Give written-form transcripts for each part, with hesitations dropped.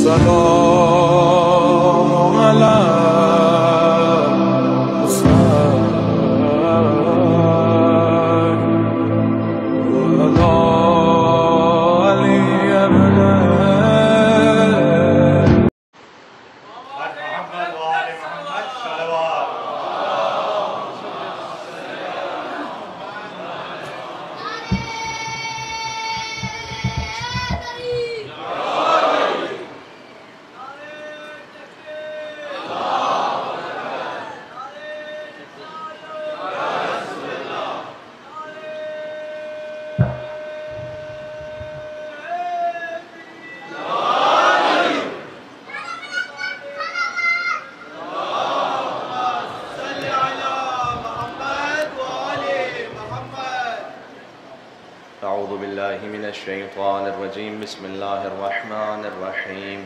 السلام على أعوذ بالله من الشيطان الرجيم بسم الله الرحمن الرحيم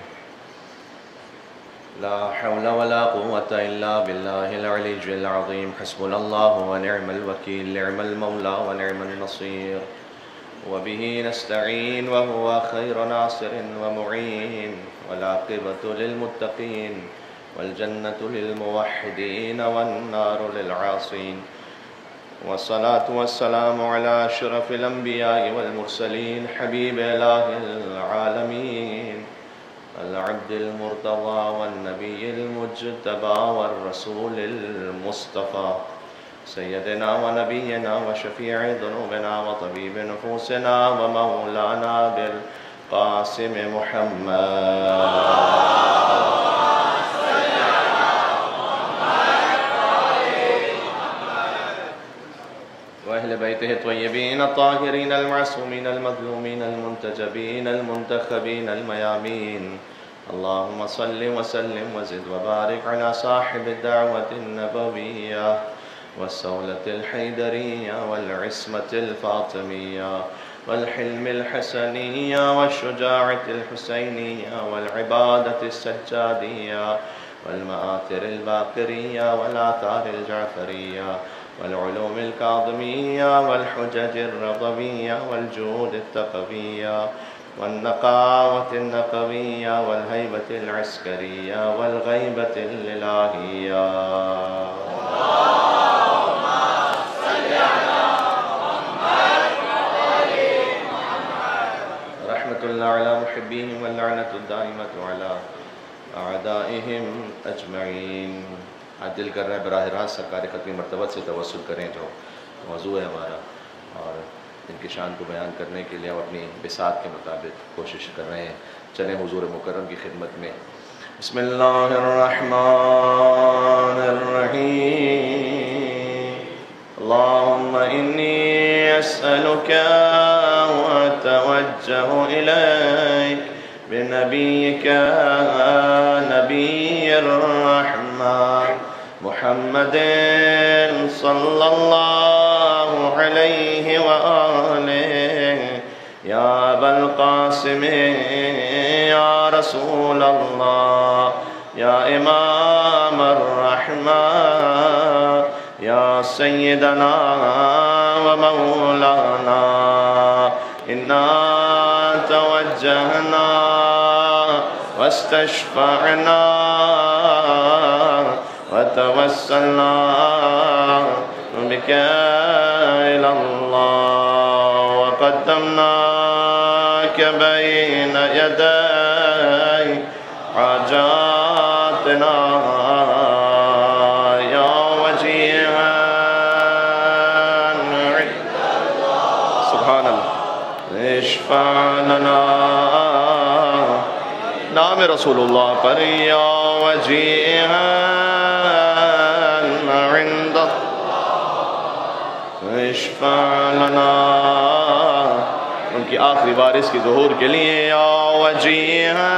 لا حول ولا قوة إلا بالله العلي العظيم حسبنا الله ونعم الوكيل نعم المولى ونعم النصير وبه نستعين وهو خير ناصر ومعين والعاقبة للمتقين والجنة للموحدين والنار للعاصين والصلاة والسلام على أشرف الأنبياء والمرسلين حبيب إله العالمين العبد المرتضى والنبي المجتبى والرسول المصطفى سيدنا ونبينا وشفيع ذنوبنا وطبيب نفوسنا ومولانا بالقاسم محمد وأهل بيته الطيبين الطاهرين المعصومين المظلومين المنتجبين المنتخبين الميامين اللهم صل وسلم وزد وبارك على صاحب الدعوة النبوية والسولة الحيدرية والعصمة الفاطمية والحلم الحسنية والشجاعة الحسينية والعبادة السجادية والمآثر الباقرية والآثار الجعفرية والعلوم الكاظمية والحجج الرضوية والجود الثقفية والنقاوة النقوية والهيبة العسكرية والغيبة الإلهية اللهم صل على محمد وآل محمد رحمة الله على محبيهم واللعنة الدائمة على أعدائهم أجمعين آج دل کر رہے ہیں براہ راست سرکار ختمی مرتبت سے توسل کریں جو موضوع ہے ہمارا اور ان کی شان کو بیان کرنے کے لیے ہم اپنی بساط کے مطابق کوشش کر رہے ہیں چلیں حضور مکرم کی خدمت میں بسم اللہ الرحمن الرحیم اللہم انی اسألک واتوجہ الیک بنبیک نبی الرحمن محمد صلی اللہ علیہ وآلہ یا ابا القاسم یا رسول اللہ یا امام الرحمہ یا سیدنا و مولانا انا توجہنا واستشفعنا وتوسلنا بك إلى الله وقدمناك بين يدي حاجاتنا يا وجيها سبحان الله اشفع لنا نام رسول اللہ پر یا وجیہا عند اشفع لنا ان کی آخری بارش کی ظہور کے لیے یا وجیہا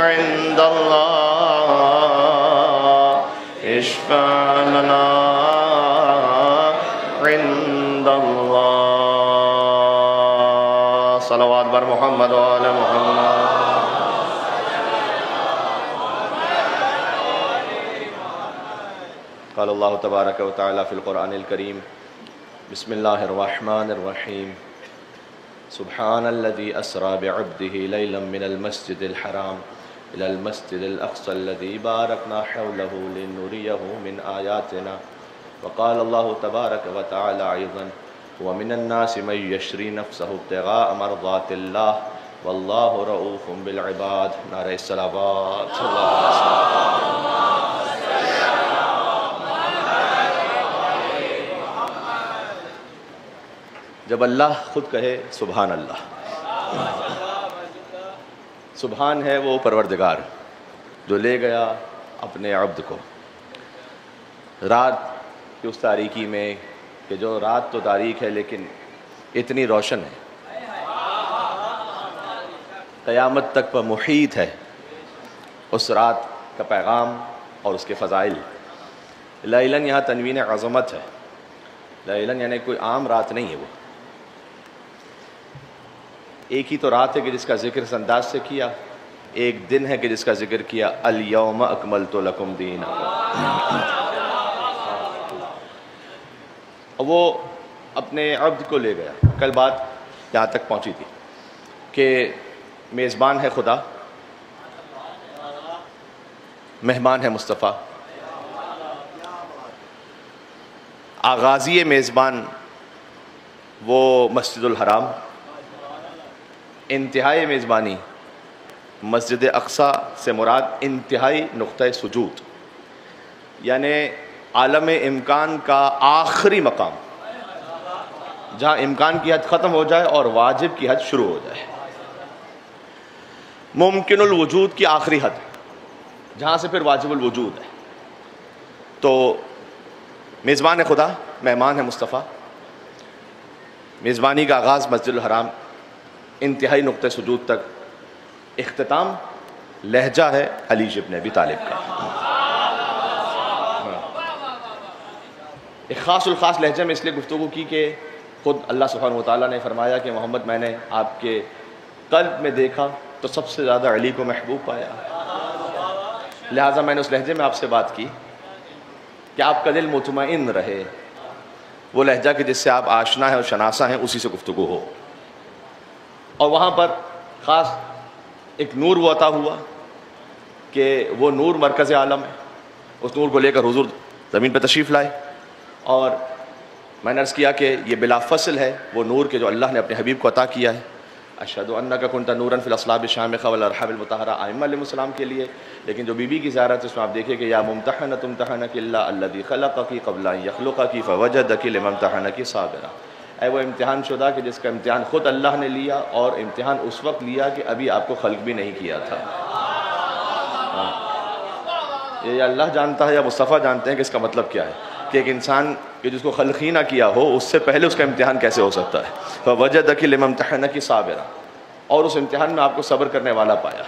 عند اللہ اشفع لنا عند اللہ صلوات بر محمد و آل محمد قال اللہ تبارک و تعالی فی القرآن الکریم بسم اللہ الرحمن الرحیم سبحان الذي أسرى بعبده ليلا من المسجد الحرام إلى المسجد الأقصى الذي باركنا حوله لنريه من آياتنا. وقال الله تبارك وتعالى أيضا ومن الناس من يشري نفسه ابتغاء مرضات الله والله رؤوف بالعباد. نعرہ الصلوات. جب اللہ خود کہے سبحان اللہ، سبحان ہے وہ پروردگار جو لے گیا اپنے عبد کو رات کی اس تاریکی میں، کہ جو رات تو تاریک ہے لیکن اتنی روشن ہے، قیامت تک پر محیط ہے اس رات کا پیغام اور اس کے فضائل. لیلن یہاں تنوین عظمت ہے. لیلن یعنی کوئی عام رات نہیں ہے، وہ ایک ہی تو رات ہے کہ جس کا ذکر اس انداز سے کیا، ایک دن ہے کہ جس کا ذکر کیا الیوم اکملت لکم دینکم. وہ اپنے عبد کو لے گیا. کل بات یہاں تک پہنچی تھی کہ میزبان ہے خدا، مہمان ہے مصطفیٰ. آغازی میزبان وہ مسجد الحرام، انتہائی میزبانی مسجد اقصیٰ سے مراد انتہائی نقطہ سجود، یعنی عالم امکان کا آخری مقام، جہاں امکان کی حد ختم ہو جائے اور واجب کی حد شروع ہو جائے. ممکن الوجود کی آخری حد، جہاں سے پھر واجب الوجود ہے. تو میزبان ہے خدا، مہمان ہے مصطفیٰ. میزبانی کا آغاز مسجد الحرام، انتہائی نقطہ سجود تک. اختتام لہجہ ہے علی ابن ابی طالب کا. ایک خاص الخاص لہجے میں اس لیے گفتگو کی کہ خود اللہ سبحانہ وتعالیٰ نے فرمایا کہ محمد میں نے آپ کے قلب میں دیکھا تو سب سے زیادہ علی کو محبوب پایا. لہٰذا میں نے اس لہجے میں آپ سے بات کی کہ آپ کا دل مطمئن رہے. وہ لہجہ کہ جس سے آپ آشنا ہیں اور شناسا ہیں، اسی سے گفتگو ہو. اور وہاں پر خاص ایک نور وہ عطا ہوا کہ وہ نور مرکز عالم ہے. اس نور کو لے کر حضور زمین پہ تشریف لائے، اور میں نے عرض کیا کہ یہ بلا فصل ہے وہ نور کہ جو اللہ نے اپنے حبیب کو عطا کیا ہے. اشہد انک کنت نورا فی الاصلاب الشامخہ والارحام المطہرہ، ائمہ علیہ السلام کے لیے. لیکن جو بی بی کی زیارت ہے اس میں آپ دیکھیں کہ یا ممتحنۃ امتحنک الا الذی خلقک قبل ان یخلقک فوجدک لما امتحنک صابرا. اے وہ امتحان شدہ کہ جس کا امتحان خود اللہ نے لیا، اور امتحان اس وقت لیا کہ ابھی آپ کو خلق بھی نہیں کیا تھا. یہ اللہ جانتا ہے یا مصطفیٰ جانتے ہیں کہ اس کا مطلب کیا ہے، کہ ایک انسان کہ جس کو خلق ہی نہ کیا ہو اس سے پہلے اس کا امتحان کیسے ہو سکتا ہے. فوجدک لما امتحنک صابرا، اور اس امتحان میں آپ کو صبر کرنے والا پایا.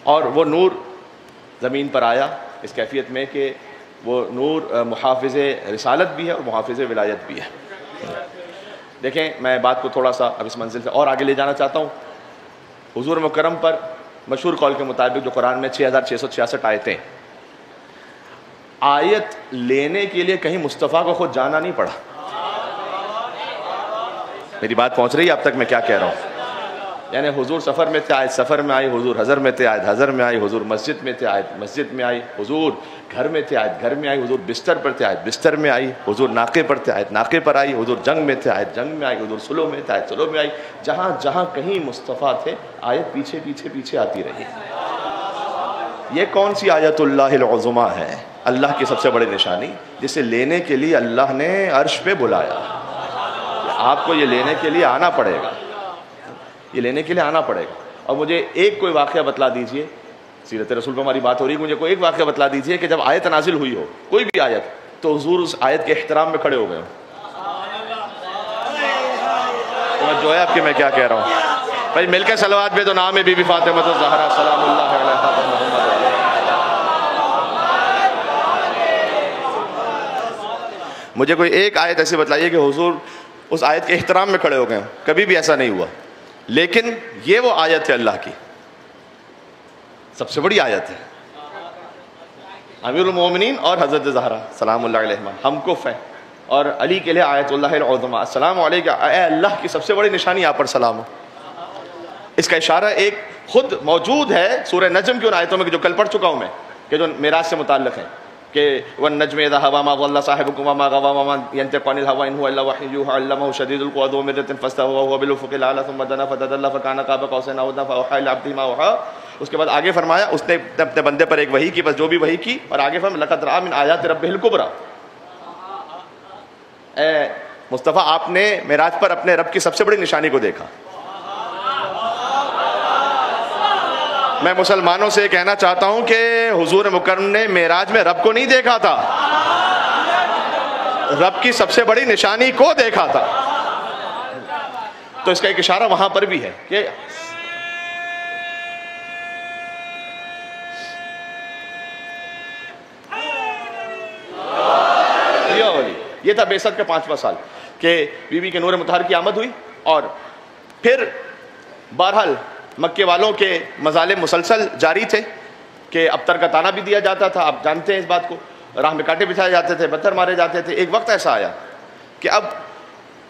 اور وہ نور زمین پر آیا اس کیفیت میں کہ وہ نور محافظ رسالت بھی ہے اور محافظ ولایت بھی ہے. دیکھیں میں بات کو تھوڑا سا اب اس منزل سے اور آگے لے جانا چاہتا ہوں. حضور مکرم پر مشہور قول کے مطابق جو قرآن میں 6666 آیتیں، آیت لینے کے لیے کہیں مصطفیٰ کو خود جانا نہیں پڑا. میری بات پہنچ رہی ہے اب تک میں کیا کہہ رہا ہوں؟ یعنی حضور سفر میں تھے، آیت سفر میں آئی. حضور حضر میں تھے، آیت حضر میں آئی. حضور مسجد میں تھے، آیت مسجد میں آئی. حضور گھر میں تھے، آیت گھر میں آئی. حضور بستر پر تھے، آیت بستر میں آئی. حضور ناقے پر تھے، آیت ناقے پر آئی. حضور جنگ میں تھے، آیت جنگ میں آئی. حضور سلو میں تھے، آیت سلو میں آئی. جہاں جہاں کہیں مصطفیٰ تھے آیت پیچھے پیچھے پیچھے آتی رہی. یہ کون سی آیت اللہ العظمیٰ ہے؟ اللہ کی سب سے بڑی نشانی، جسے لینے کے لیے اللہ نے عرش پہ بلایا. آپ کو یہ لینے کے لیے آنا پڑے گا، یہ لینے کے لیے آنا پڑے گا. اور مجھے ایک کوئی واقعہ بتلا دیجئے، سیرت رسول پہ ہماری بات ہو رہی ہے، مجھے کوئی ایک واقعہ بتلا دیجئے کہ جب آیت نازل ہوئی ہو، کوئی بھی آیت، تو حضور اس آیت کے احترام میں کھڑے ہو گئے ہوں. جو ہے آپ کے میں کیا کہہ رہا ہوں بھائی، مل کے صلوات بے دو نام بی بی فاطمہ الزہرا سلام اللہ علیہا محمد. مجھے کوئی ایک آیت ایسی بتلائیے کہ حضور اس آیت کے احترام میں کھڑے ہو گئے ہوں. کبھی بھی ایسا نہیں ہوا. لیکن یہ وہ آیت ہے اللہ کی، سب سے بڑی آیت ہے. امیر المومنین اور حضرت زہرا سلام اللہ علیہما ہم کف ہیں. اور علی کے لیے آیت اللہ العظمی، السلام علیکم، اے اللہ کی سب سے بڑی نشانی آپ پر سلام ہو۔ اس کا اشارہ ایک خود موجود ہے سورہ نجم کی ان آیتوں میں جو کل پڑھ چکا ہوں میں، کہ جو معراج سے متعلق ہیں، کہ والنجم اذا هوى ما ضل صاحبكم وما غوى وما ينطق عن الهوى ان هو الا وحي يوحى علمه شديد القوى ذو مرة فاستوى وهو بالافق الاعلى ثم دنا فتدلى فكان قاب قوسين او ادنى فاوحى الى عبده ما اوحى۔ اس کے بعد آگے فرمایا اس نے اپنے بندے پر ایک وحی کی، بس جو بھی وحی کی، اور آگے فرمایا لقد رأى من آیات ربه الكبرى۔ اے مصطفیٰ آپ نے معراج پر اپنے رب کی سب سے بڑی نشانی کو دیکھا۔ میں مسلمانوں سے کہنا چاہتا ہوں کہ حضور مکرم نے معراج میں رب کو نہیں دیکھا تھا، رب کی سب سے بڑی نشانی کو دیکھا تھا۔ تو اس کا ایک اشارہ وہاں پر بھی ہے کہ یہ تھا بعثت کا 5واں سال کہ بی بی کے نور مطہر کی آمد ہوئی، اور پھر بہرحال مکے والوں کے مظالم مسلسل جاری تھے کہ ابتر کا تانا بھی دیا جاتا تھا، آپ جانتے ہیں اس بات کو، راہ میں کانٹے بچھائے جاتے تھے، پتھر مارے جاتے تھے۔ ایک وقت ایسا آیا کہ اب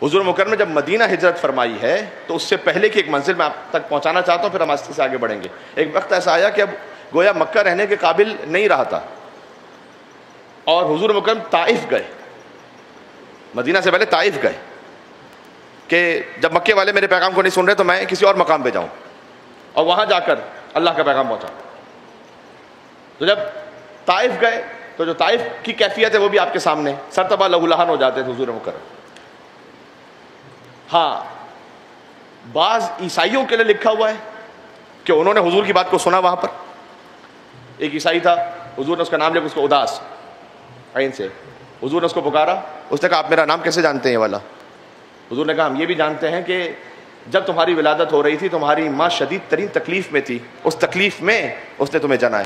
حضور مکرم نے جب مدینہ ہجرت فرمائی ہے تو اس سے پہلے کی ایک منزل میں آپ تک پہنچانا چاہتا ہوں، پھر ہم آستے سے آگے بڑھیں گے۔ ایک وقت ایسا آیا کہ اب گویا مکہ رہنے کے قابل نہیں رہا تھا، اور حضور مکرم طائف گئے، مدینہ سے پہلے طائف گئے کہ جب مکے والے میرے پیغام کو نہیں سن رہے تو میں کسی اور مقام پہ جاؤں، اور وہاں جا کر اللہ کا پیغام پہنچا۔ تو جب طائف گئے تو جو طائف کی کیفیت ہے وہ بھی آپ کے سامنے، سر تبا لہو لہان ہو جاتے تھے حضور مکرم۔ ہاں بعض عیسائیوں کے لیے لکھا ہوا ہے کہ انہوں نے حضور کی بات کو سنا وہاں پر۔ ایک عیسائی تھا، حضور نے اس کا نام لیا، اس کو اداس عین سے، حضور نے اس کو پکارا، اس نے کہا آپ میرا نام کیسے جانتے ہیں یہ والا؟ حضور نے کہا ہم یہ بھی جانتے ہیں کہ جب تمہاری ولادت ہو رہی تھی تمہاری ماں شدید ترین تکلیف میں تھی، اس تکلیف میں اس نے تمہیں جنا ہے۔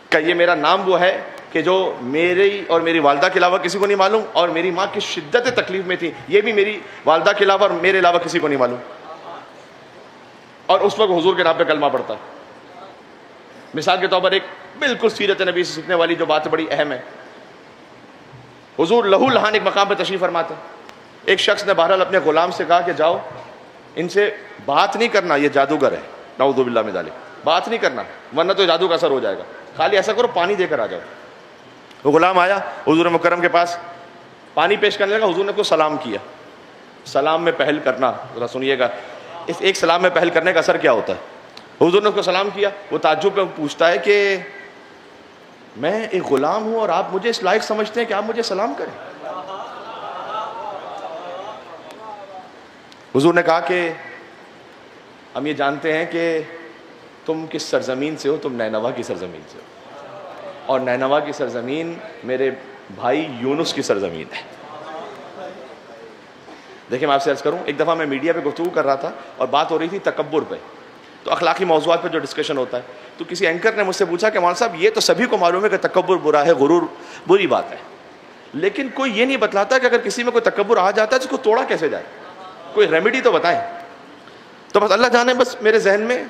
کہ یہ میرا نام وہ ہے کہ جو میری اور میری والدہ کے علاوہ کسی کو نہیں معلوم، اور میری ماں کی شدت تکلیف میں تھی یہ بھی میری والدہ کے علاوہ اور میرے علاوہ کسی کو نہیں معلوم۔ اور اس وقت حضور کے نام پہ کلمہ پڑتا ہے۔ مثال کے طور پر ایک بالکل سیرت نبی سے سیکھنے والی جو بات بڑی اہم ہے، حضور لہو لہان ایک مقام پہ تشریف فرماتے ہیں، ایک شخص نے بہرحال اپنے غلام سے کہا کہ جاؤ ان سے بات نہیں کرنا، یہ جادوگر ہے، نعوذ باللہ من ذالک، بات نہیں کرنا ورنہ تو جادو کا اثر ہو جائے گا، خالی ایسا کرو پانی دے کر آ جاؤ۔ وہ غلام آیا حضور مکرم کے پاس، پانی پیش کرنے لگا، حضور نے کو سلام کیا۔ سلام میں پہل کرنا، ذرا سنیے گا اس ایک سلام میں پہل کرنے کا اثر کیا ہوتا ہے۔ حضور نے اس کو سلام کیا، وہ تعجب میں پوچھتا ہے کہ میں ایک غلام ہوں اور آپ مجھے اس لائق سمجھتے ہیں کہ آپ مجھے سلام کریں؟ حضور نے کہا کہ ہم یہ جانتے ہیں کہ تم کس سرزمین سے ہو، تم نینوا کی سرزمین سے ہو، اور نینوا کی سرزمین میرے بھائی یونس کی سرزمین ہے۔ دیکھیں میں آپ سے عرض کروں، ایک دفعہ میں میڈیا پہ گفتگو کر رہا تھا اور بات ہو رہی تھی تکبر پہ، تو اخلاقی موضوعات پہ جو ڈسکشن ہوتا ہے، تو کسی اینکر نے مجھ سے پوچھا کہ مولانا صاحب یہ تو سبھی کو معلوم ہے کہ تکبر برا ہے، غرور بری بات ہے، لیکن کوئی یہ نہیں بتلاتا کہ اگر کسی میں کوئی تکبر آ جاتا ہے تو اس کو توڑا کیسے جائے، کوئی ریمیڈی تو بتائیں۔ تو بس اللہ جانے، بس میرے ذہن میں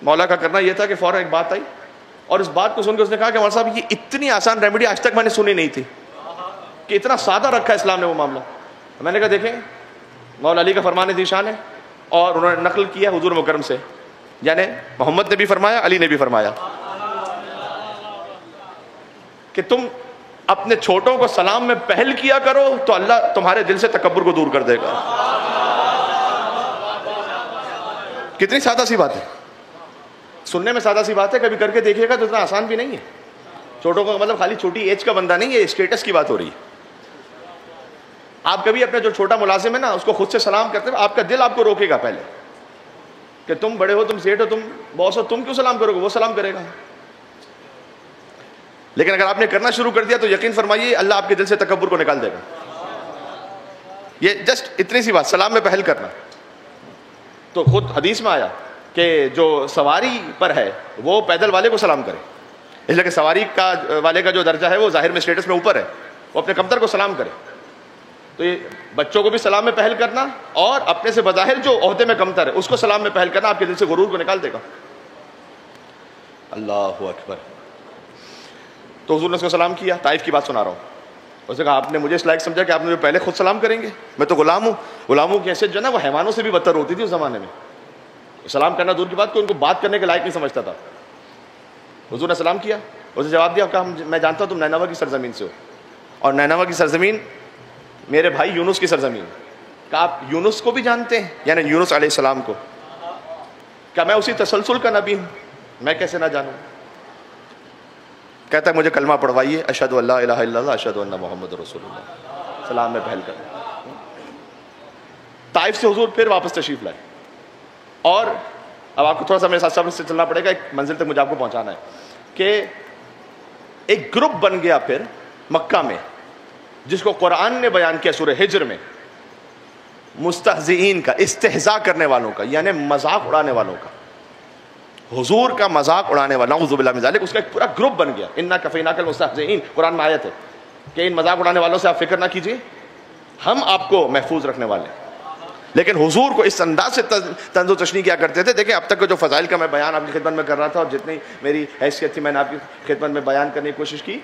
مولا کا کرنا یہ تھا کہ فوراً ایک بات آئی، اور اس بات کو سن کے اس نے کہا کہ مولانا صاحب یہ اتنی آسان ریمیڈی آج تک میں نے سنی نہیں تھی کہ اتنا سادہ رکھا ہے اسلام نے وہ معاملہ۔ میں نے کہا دیکھیں مولا علی کا فرمان ذیشان ہے، اور انہوں نے نقل کیا حضور مکرم سے، یعنی محمد نے بھی فرمایا، علی نے بھی فرمایا کہ تم اپنے چھوٹوں کو سلام میں پہل کیا کرو تو اللہ تمہارے دل سے تکبر کو دور کر دے گا۔ کتنی سادہ سی بات ہے، سننے میں سادہ سی بات ہے، کبھی کر کے دیکھیے گا تو اتنا آسان بھی نہیں ہے۔ چھوٹوں کو مطلب خالی چھوٹی ایج کا بندہ نہیں، یہ اسٹیٹس کی بات ہو رہی ہے۔ آپ کبھی اپنا جو چھوٹا ملازم ہے نا اس کو خود سے سلام کرتے ہیں، آپ کا دل آپ کو روکے گا پہلے کہ تم بڑے ہو، تم سیٹ ہو، تم باس ہو، تم کیوں سلام کرو گے، وہ سلام کرے گا۔ لیکن اگر آپ نے کرنا شروع کر دیا تو یقین فرمائیے اللہ آپ کے دل سے تکبر کو نکال دے گا۔ یہ جسٹ اتنی سی بات، سلام میں پہل کرنا۔ تو خود حدیث میں آیا کہ جو سواری پر ہے وہ پیدل والے کو سلام کرے، اس لیے کہ سواری کا والے کا جو درجہ ہے وہ ظاہر میں اسٹیٹس میں اوپر ہے، وہ اپنے کمتر کو سلام کرے۔ تو یہ بچوں کو بھی سلام میں پہل کرنا، اور اپنے سے بظاہر جو عہدے میں کمتر ہے اس کو سلام میں پہل کرنا آپ کے دل سے غرور کو نکال دے گا۔ اللہ اکبر۔ تو حضور نے اس کو سلام کیا، طائف کی بات سنا رہا ہوں۔ اس نے کہا آپ نے مجھے اس لائق سمجھا کہ آپ مجھے پہلے خود سلام کریں گے؟ میں تو غلام ہوں. غلاموں کی حیثیت جو ہے نا وہ حیوانوں سے بھی بدتر ہوتی تھی اس زمانے میں. سلام کرنا دور کی بات، کوئی ان کو بات کرنے کے لائق نہیں سمجھتا تھا. حضور نے سلام کیا، اسے جواب دیا، کہا میں جانتا ہوں تم نینوہ کی سرزمین سے ہو، اور نینوہ کی سرزمین میرے بھائی یونس کی سرزمین. کہا آپ یونس کو بھی جانتے ہیں، یعنی یونس علیہ السلام کو؟ کہا میں اسی تسلسل کا نبی ہوں، میں کیسے نہ جانوں. کہتا ہے مجھے کلمہ پڑھوائیے، اشہد ان لا الہ الا اللہ اشہد ان محمد رسول اللہ. سلام میں پہل کر طائف سے حضور پھر واپس تشریف لائے، اور اب آپ کو تھوڑا سا میرے ساتھ صبر سے چلنا پڑے گا، ایک منزل تک مجھے آپ کو پہنچانا ہے کہ ایک گروپ بن گیا پھر مکہ میں، جس کو قرآن نے بیان کیا سورہ ہجر میں، مستہزئین کا، استہزاء کرنے والوں کا، یعنی مذاق اڑانے والوں کا، حضور کا مذاق اڑانے والا، نعوذ باللہ من ذالک. اس کا ایک پورا گروپ بن گیا. انا کفیناک المستہزئین، قرآن میں آیت ہے کہ ان مذاق اڑانے والوں سے آپ فکر نہ کیجیے، ہم آپ کو محفوظ رکھنے والے ہیں. لیکن حضور کو اس انداز سے طنز و تشنیع کیا کرتے تھے. دیکھیں اب تک کے جو فضائل کا میں بیان آپ کی خدمت میں کر رہا تھا، اور جتنی میری حیثیت تھی میں نے آپ کی خدمت میں بیان کرنے کی کوشش کی.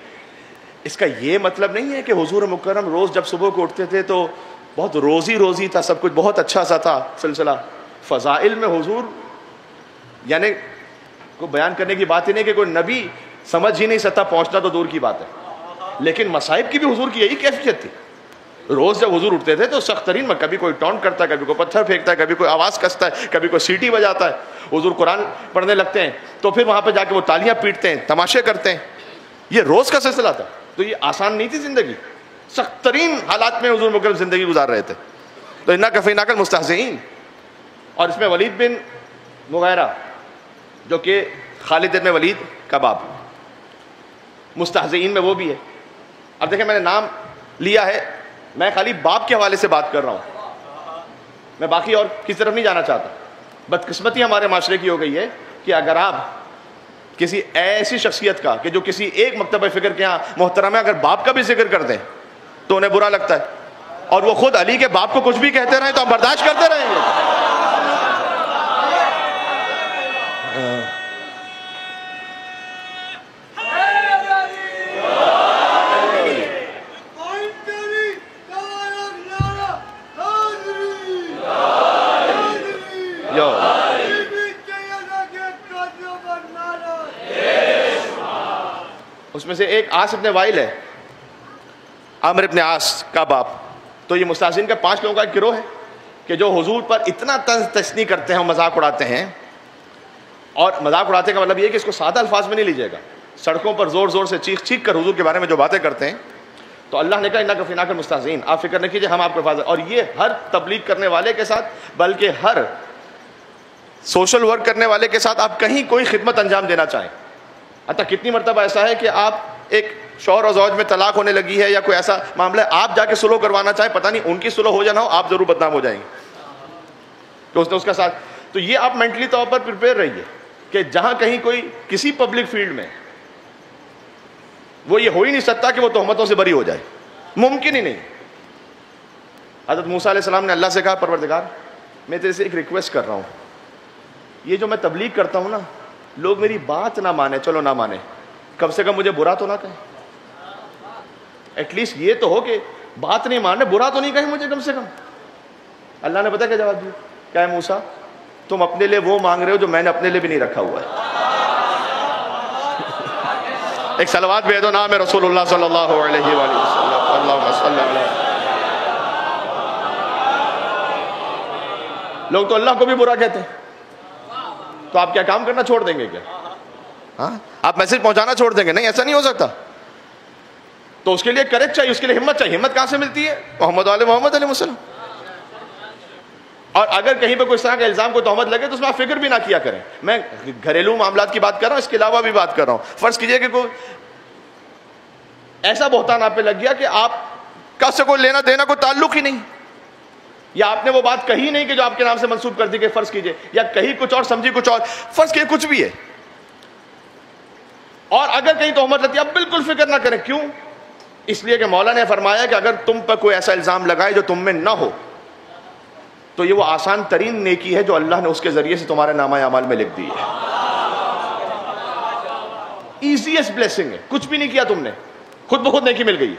اس کا یہ مطلب نہیں ہے کہ حضور مکرم روز جب صبح کو اٹھتے تھے تو بہت روزی تھا، سب کچھ بہت اچھا سا تھا سلسلہ. فضائل میں حضور یعنی کو بیان کرنے کی بات ہی نہیں کہ کوئی نبی سمجھ ہی نہیں سکتا، پہنچنا تو دور کی بات ہے. لیکن مصائب کی بھی حضور کی یہی کیفیت تھی. روز جب حضور اٹھتے تھے تو سخت ترین میں کبھی کوئی ٹونٹ کرتا ہے، کبھی کوئی پتھر پھینکتا ہے، کبھی کوئی آواز کستا ہے، کبھی کوئی سیٹی بجاتا ہے. حضور قرآن پڑھنے لگتے ہیں تو پھر وہاں پہ جا کے وہ تالیاں پیٹتے ہیں، تماشے کرتے ہیں. یہ روز کا سلسلہ تھا. تو یہ آسان نہیں تھی زندگی، سخت ترین حالات میں حضور مکرم زندگی گزار رہے تھے. تو انا کفیناک المستہزئین. اور اس میں ولید بن مغیرہ جو کہ خالد بن ولید کا باپ، مستہزئین میں وہ بھی ہے. اب دیکھیں میں نے نام لیا ہے، میں خالی باپ کے حوالے سے بات کر رہا ہوں، میں باقی اور کسی طرف نہیں جانا چاہتا. بدقسمتی ہمارے معاشرے کی ہو گئی ہے کہ اگر آپ کسی ایسی شخصیت کا کہ جو کسی ایک مکتبہ فکر کے یہاں محترم ہے، اگر باپ کا بھی ذکر کر دیں تو انہیں برا لگتا ہے، اور وہ خود علی کے باپ کو کچھ بھی کہتے رہیں تو آپ برداشت کرتے رہیں گے. اس میں سے ایک عاص ابن وائل ہے، عامر ابن عاص کا باپ. تو یہ مستہزئین کا 5 لوگوں کا ایک گروہ ہے کہ جو حضور پر اتنا طنز تشنیع کرتے ہیں، مذاق اڑاتے ہیں. اور مذاق اڑاتے کا مطلب یہ کہ اس کو سادہ الفاظ میں نہیں لیجیے گا، سڑکوں پر زور زور سے چیخ چیخ کر حضور کے بارے میں جو باتیں کرتے ہیں. تو اللہ نے کہا انا کفیناک المستہزئین، آپ فکر نہ کیجیے، ہم آپ کو حفاظت. اور یہ ہر تبلیغ کرنے والے کے ساتھ، بلکہ ہر سوشل ورک کرنے والے کے ساتھ آپ کہیں کوئی خدمت انجام دینا چاہیں. حتیٰ کتنی مرتبہ ایسا ہے کہ آپ ایک شوہر اور زوج میں طلاق ہونے لگی ہے یا کوئی ایسا معاملہ ہے، آپ جا کے سلو کروانا چاہیں، پتہ نہیں ان کی سلو ہو جانا ہو، آپ ضرور بدنام ہو جائیں گے کہ اس نے اس کا ساتھ. تو یہ آپ مینٹلی طور پر پریپیئر رہیے کہ جہاں کہیں کوئی کسی پبلک فیلڈ میں، وہ یہ ہو ہی نہیں سکتا کہ وہ تہمتوں سے بری ہو جائے، ممکن ہی نہیں. حضرت موسیٰ علیہ السلام نے اللہ سے کہا پروردگار میں تیرے سے ایک ریکویسٹ کر رہا ہوں، یہ جو میں تبلیغ کرتا ہوں نا، لوگ میری بات نہ مانے، چلو نہ مانے، کم سے کم مجھے برا تو نہ کہیں. ایٹ لیسٹ یہ تو ہو کہ بات نہیں ماننے، برا تو نہیں کہیں مجھے کم سے کم. اللہ نے پتا کیا جواب دیا؟ کیا ہے موسیٰ، تم اپنے لیے وہ مانگ رہے ہو جو میں نے اپنے لیے بھی نہیں رکھا ہوا ہے. ایک صلوات بھیج دو نام رسول اللہ صلی اللہ علیہ وآلہ وسلم. اللہم صلی اللہ. لوگ تو اللہ کو بھی برا کہتے ہیں، تو آپ کیا کام کرنا چھوڑ دیں گے کیا؟ ہاں آپ میسج پہنچانا چھوڑ دیں گے؟ نہیں، ایسا نہیں ہو سکتا. تو اس کے لیے کریج چاہیے، اس کے لیے ہمت چاہیے. ہمت کہاں سے ملتی ہے؟ محمد علیہ وسلم. اور اگر کہیں پہ کوئی اس طرح کا الزام کو تہمت لگے تو اس میں آپ فکر بھی نہ کیا کریں. میں گھریلو معاملات کی بات کر رہا ہوں، اس کے علاوہ بھی بات کر رہا ہوں. فرض کیجئے کہ کوئی ایسا بہتان آپ پہ لگ گیا کہ آپ کا سے کوئی لینا دینا کوئی تعلق ہی نہیں، یا آپ نے وہ بات کہی نہیں کہ جو آپ کے نام سے منسوب کر دی کہ فرض کیجئے، یا کہیں کچھ اور سمجھی کچھ اور، فرض کیجئے کچھ بھی ہے. اور اگر کہیں تہمت لگتی ہے آپ بالکل فکر نہ کریں. کیوں؟ اس لیے کہ مولا نے فرمایا کہ اگر تم پر کوئی ایسا الزام لگائے جو تم میں نہ ہو تو یہ وہ آسان ترین نیکی ہے جو اللہ نے اس کے ذریعے سے تمہارے نامہ اعمال میں لکھ دی ہے. ایزیسٹ بلیسنگ ہے، کچھ بھی نہیں کیا تم نے، خود بخود نیکی مل گئی.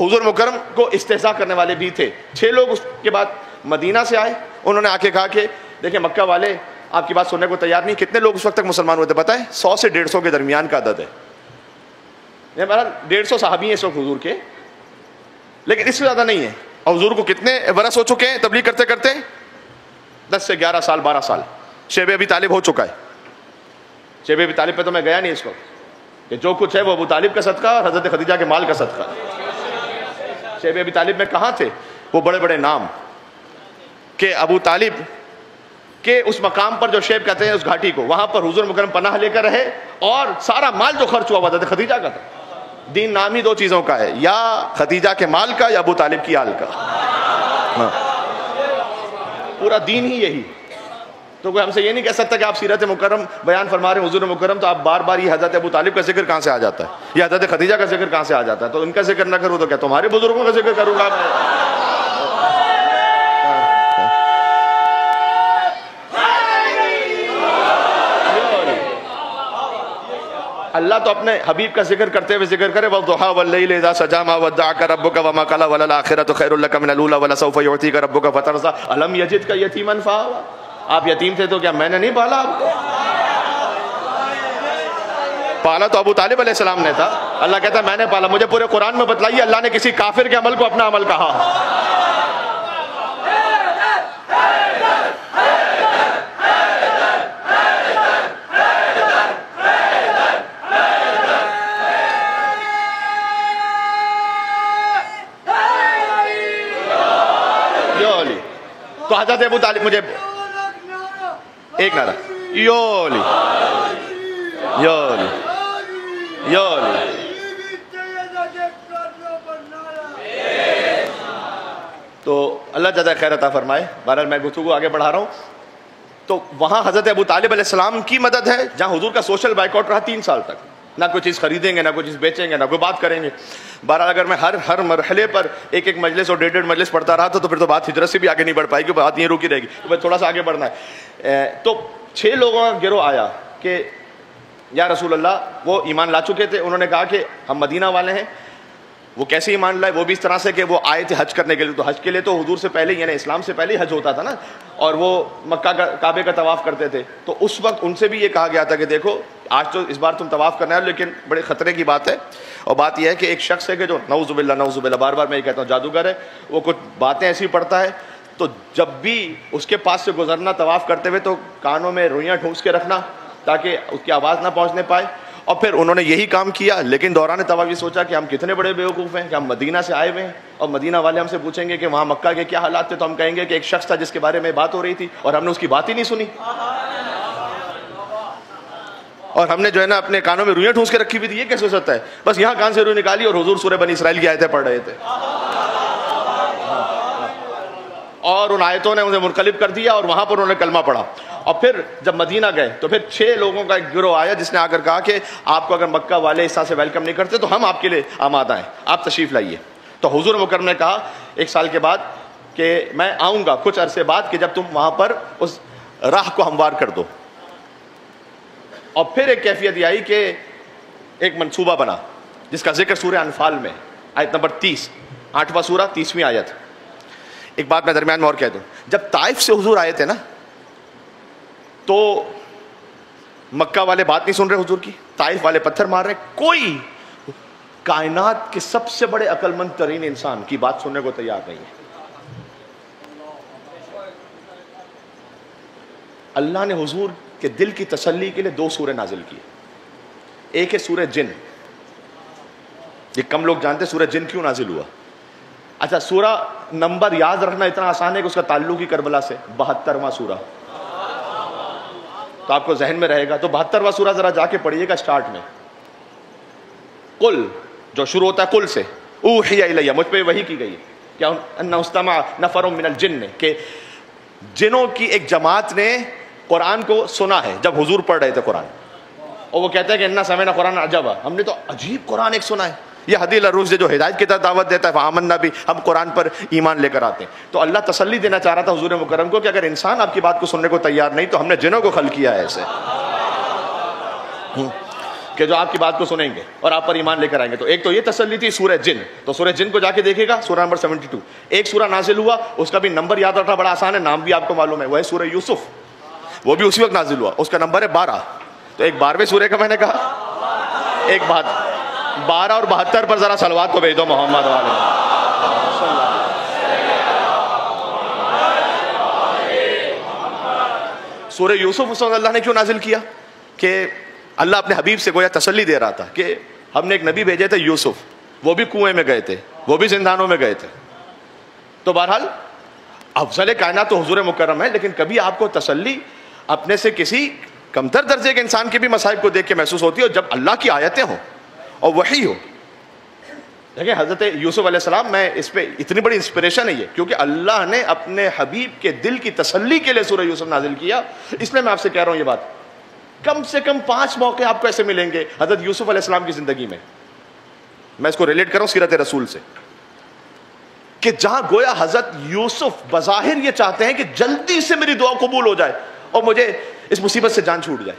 حضور مکرم کو استہزاء کرنے والے بھی تھے. 6 لوگ اس کے بعد مدینہ سے آئے, انہوں نے آ کے کہا کہ دیکھیں مکہ والے آپ کی بات سننے کو تیار نہیں. کتنے لوگ اس وقت تک مسلمان ہوئے تھے پتہ ہے؟ 100 سے 150 کے درمیان کا عدد ہے. یہ بہرحال 150 صحابی ہیں اس وقت حضور کے, لیکن اس سے زیادہ نہیں ہے. اور حضور کو کتنے برس ہو چکے ہیں تبلیغ کرتے کرتے؟ 10 سے 11 سال 12 سال. شیب ابی طالب ہو چکا ہے. شیب ابی طالب پہ تو میں گیا نہیں اس وقت, کہ جو کچھ ہے وہ ابو طالب کا صدقہ اور حضرت خدیجہ کے مال کا صدقہ. شیب ابی طالب میں کہاں تھے وہ بڑے بڑے نام, کہ ابو طالب کہ اس مقام پر جو شیب کہتے ہیں اس گھاٹی کو, وہاں پر حضور مکرم پناہ لے کر رہے, اور سارا مال جو خرچ ہوا وہ حضرت خدیجہ کا تھا. دین نام ہی 2 چیزوں کا ہے, یا خدیجہ کے مال کا یا ابو طالب کی آل کا. پورا دین ہی یہی. تو کوئی ہم سے یہ نہیں کہہ سکتا کہ آپ سیرت مکرم بیان فرما رہے ہیں حضور مکرم, تو آپ بار بار یہ حضرت ابو طالب کا ذکر کہاں سے آ جاتا ہے, یہ حضرت خدیجہ کا ذکر کہاں سے آ جاتا ہے؟ تو ان کا ذکر نہ کروں تو کیا تمہارے بزرگوں کا ذکر کروں گا؟ اللہ تو اپنے حبیب کا ذکر کرتے ہوئے ذکر کرے, وَالضُّحَىٰ وَاللَّيْلِ إِذَا سَجَىٰ مَا وَدَّعَكَ رَبُّكَ وَمَا قَلَىٰ وَلَلْآخِرَةُ خَيْرٌ لَكَ مِنَ الْأُولَىٰ وَلَسَوْفَ يُعْطِيكَ رَبُّكَ فَتَرْضَىٰ أَلَمْ يَجِدْكَ يَتِيمًا فَآوَىٰ. آپ یتیم تھے تو کیا میں نے نہیں پالا آپ کو؟ پالا تو ابو طالب علیہ السلام نے تھا. اللہ کہتا ہے میں نے پالا. مجھے پورے قرآن میں بتلائیے اللہ نے کسی کافر کے عمل کو اپنا عمل کہا. تو حضرت ابو طالب, مجھے ایک نعرہ, یولی یولی یولی. تو اللہ جزا خیر عطا فرمائے. بہرحال میں گفتگو آگے بڑھا رہا ہوں. تو وہاں حضرت ابو طالب علیہ السلام کی مدد ہے, جہاں حضور کا سوشل بائیکاٹ رہا 3 سال تک. نہ کوئی چیز خریدیں گے, نہ کوئی چیز بیچیں گے, نہ کوئی بات کریں گے. بہرحال اگر میں ہر مرحلے پر ایک مجلس اور 1.5 مجلس پڑھتا رہا تو پھر تو بات ہجرت سے بھی آگے نہیں بڑھ پائے گی, بات یہ رکی رہے گی. تو تھوڑا سا آگے بڑھنا ہے. تو 6 لوگوں کا گروہ آیا کہ یا رسول اللہ, وہ ایمان لا چکے تھے. انہوں نے کہا کہ ہم مدینہ والے ہیں. وہ کیسے ایمان لائے؟ وہ بھی اس طرح سے کہ وہ آئے تھے حج کرنے کے لیے. تو حج کے لیے تو حضور سے پہلے, یعنی اسلام سے پہلے حج ہوتا تھا نا, اور وہ مکہ کا کعبے کا طواف کرتے تھے. تو اس وقت ان سے بھی یہ کہا گیا تھا کہ دیکھو آج تو اس بار تم طواف کرنا ہے, لیکن بڑے خطرے کی بات ہے. اور بات یہ ہے کہ ایک شخص ہے کہ جو نعوذ باللہ بار بار میں یہ کہتا ہوں جادوگر ہے, وہ کچھ باتیں ایسی پڑھتا ہے. تو جب بھی اس کے پاس سے گزرنا طواف کرتے ہوئے تو کانوں میں روئیاں ٹھونس کے رکھنا تاکہ اس کی آواز نہ پہنچنے پائے. اور پھر انہوں نے یہی کام کیا, لیکن دوران طواف یہ سوچا کہ ہم کتنے بڑے بیوقوف ہیں کہ ہم مدینہ سے آئے ہوئے ہیں, اور مدینہ والے ہم سے پوچھیں گے کہ وہاں مکہ کے کیا حالات تھے, تو ہم کہیں گے کہ ایک شخص تھا جس کے بارے میں بات ہو رہی تھی اور ہم نے اس کی بات ہی نہیں سنی, اور ہم نے جو ہے نا اپنے کانوں میں روئیاں ٹھونس کے رکھی ہوئی تھی. یہ کیسے ہو سکتا ہے؟ بس یہاں کان سے روئی نکالی اور حضور سورہ بنی اسرائیل کی آیتیں پڑھ رہے تھے, اور ان آیتوں نے انہیں منقلب کر دیا, اور وہاں پر انہوں نے کلمہ پڑھا. اور پھر جب مدینہ گئے تو پھر 6 لوگوں کا ایک گروہ آیا جس نے آ کر کہا کہ آپ کو اگر مکہ والے اس طرح سے ویلکم نہیں کرتے تو ہم آپ کے لیے آمادہ ہیں, آپ تشریف لائیے. تو حضور مکرم نے کہا 1 سال کے بعد کہ میں آؤں گا کچھ عرصے بعد, کہ جب تم وہاں پر اس راہ کو ہموار کر دو. اور پھر ایک کیفیت یہ آئی کہ ایک منصوبہ بنا جس کا ذکر سورہ انفال میں آیت نمبر 30, 8واں سورہ 30ویں آیت. ایک بات میں درمیان میں اور کہہ دوں, جب طائف سے حضور آئے تھے نا تو مکہ والے بات نہیں سن رہے حضور کی, طائف والے پتھر مار رہے. کوئی کائنات کے سب سے بڑے عقل مند ترین انسان کی بات سننے کو تیار نہیں ہے. اللہ نے حضور کے دل کی تسلی کے لیے 2 سورے نازل کیے. ایک ہے سورہ جن, یہ کم لوگ جانتے سورہ جن کیوں نازل ہوا. اچھا, سورہ نمبر یاد رکھنا اتنا آسان ہے کہ اس کا تعلق ہی کربلا سے, 72واں سورہ, تو آپ کو ذہن میں رہے گا. تو 72واں سورہ ذرا جا کے پڑھیے گا اسٹارٹ میں. قل جو شروع ہوتا ہے قل سے, اوحی الیہ, مجھ پہ وحی کی گئی کیا ان استمع نفر من الجن, کہ جنوں کی ایک جماعت نے قرآن کو سنا ہے جب حضور پڑھ رہے تھے قرآن, اور وہ کہتے ہیں کہ انا سمعنا قرآن عجبا, ہم نے تو عجیب قرآن ایک سنا ہے. یہ ہدی الروح سے جو ہدایت کی طرف دعوت دیتا ہے, فآمنا بھی, ہم قرآن پر ایمان لے کر آتے ہیں. تو اللہ تسلی دینا چاہ رہا تھا حضور مکرم کو کہ اگر انسان آپ کی بات کو سننے کو تیار نہیں تو ہم نے جنوں کو خلق کیا ہے ایسے. کہ جو آپ کی بات کو سنیں گے اور آپ پر ایمان لے کر آئیں گے. تو ایک تو یہ تسلی تھی سورہ جن. تو سورہ جن کو جا کے دیکھے گا, سورہ نمبر 72. ایک سورہ نازل ہوا, اس کا بھی نمبر یاد رکھنا بڑا آسان ہے, نام بھی آپ کو معلوم ہے, وہ ہے سورہ یوسف. وہ بھی اسی وقت نازل ہوا, اس کا نمبر ہے 12. تو ایک 12ویں سورہ کا میں نے کہا, ایک 12 اور 72 پر ذرا صلوات کو بھیج دو محمد والے. سورہ یوسف اس وقت اللہ نے کیوں نازل کیا کہ اللہ اپنے حبیب سے گویا تسلی دے رہا تھا کہ ہم نے ایک نبی بھیجے تھے یوسف, وہ بھی کنویں میں گئے تھے, وہ بھی زندانوں میں گئے تھے. تو بہرحال افضل کائنات تو حضور مکرم ہے, لیکن کبھی آپ کو تسلی اپنے سے کسی کمتر درجے کے انسان کے بھی مصائب کو دیکھ کے محسوس ہوتی ہے, اور جب اللہ کی آیتیں ہوں اور وحی ہو. دیکھیں حضرت یوسف علیہ السلام, میں اس پہ اتنی بڑی انسپریشن ہے یہ, کیونکہ اللہ نے اپنے حبیب کے دل کی تسلی کے لیے سورہ یوسف نازل کیا. اس لیے میں آپ سے کہہ رہا ہوں یہ بات, کم سے کم 5 موقع آپ کو ایسے ملیں گے حضرت یوسف علیہ السلام کی زندگی میں, میں اس کو ریلیٹ کر رہا ہوں سیرت رسول سے, کہ جہاں گویا حضرت یوسف بظاہر یہ چاہتے ہیں کہ جلدی سے میری دعا قبول ہو جائے اور مجھے اس مصیبت سے جان چھوٹ جائے.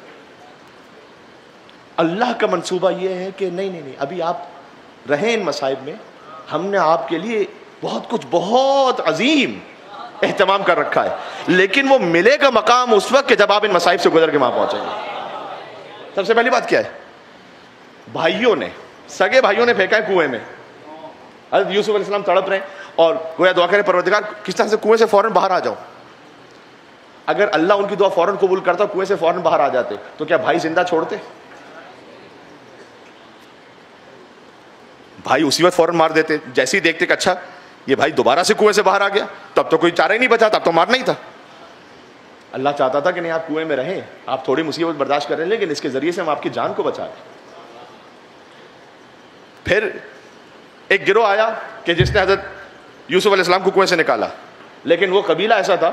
اللہ کا منصوبہ یہ ہے کہ نہیں, ابھی آپ رہیں ان مصائب میں, ہم نے آپ کے لیے بہت کچھ بہت عظیم اہتمام کر رکھا ہے, لیکن وہ ملے گا مقام اس وقت کہ جب آپ ان مصائب سے گزر کے وہاں پہنچیں گے. سب سے پہلی بات کیا ہے, بھائیوں نے, سگے بھائیوں نے پھینکا ہے کنویں میں. حضرت یوسف علیہ السلام تڑپ رہے ہیں اور گویا دعا کرے پروردگار کس طرح سے کنویں سے فوراً باہر آ جاؤ. اگر اللہ ان کی دعا فوراً قبول کرتا, کنویں سے فوراً باہر آ جاتے, تو کیا بھائی زندہ چھوڑتے؟ بھائی اسی وقت فوراً مار دیتے. جیسے ہی دیکھتے کہ اچھا یہ بھائی دوبارہ سے کنویں سے باہر آ گیا, تب تو کوئی چارہ ہی نہیں بچا, تب تو مارنا ہی تھا. اللہ چاہتا تھا کہ نہیں آپ کنویں میں رہیں, آپ تھوڑی مصیبت برداشت کریں, لیکن اس کے ذریعے سے ہم آپ کی جان کو بچا لیں. پھر ایک گروہ آیا کہ جس نے حضرت یوسف علیہ السلام کو کنویں سے نکالا, لیکن وہ قبیلہ ایسا تھا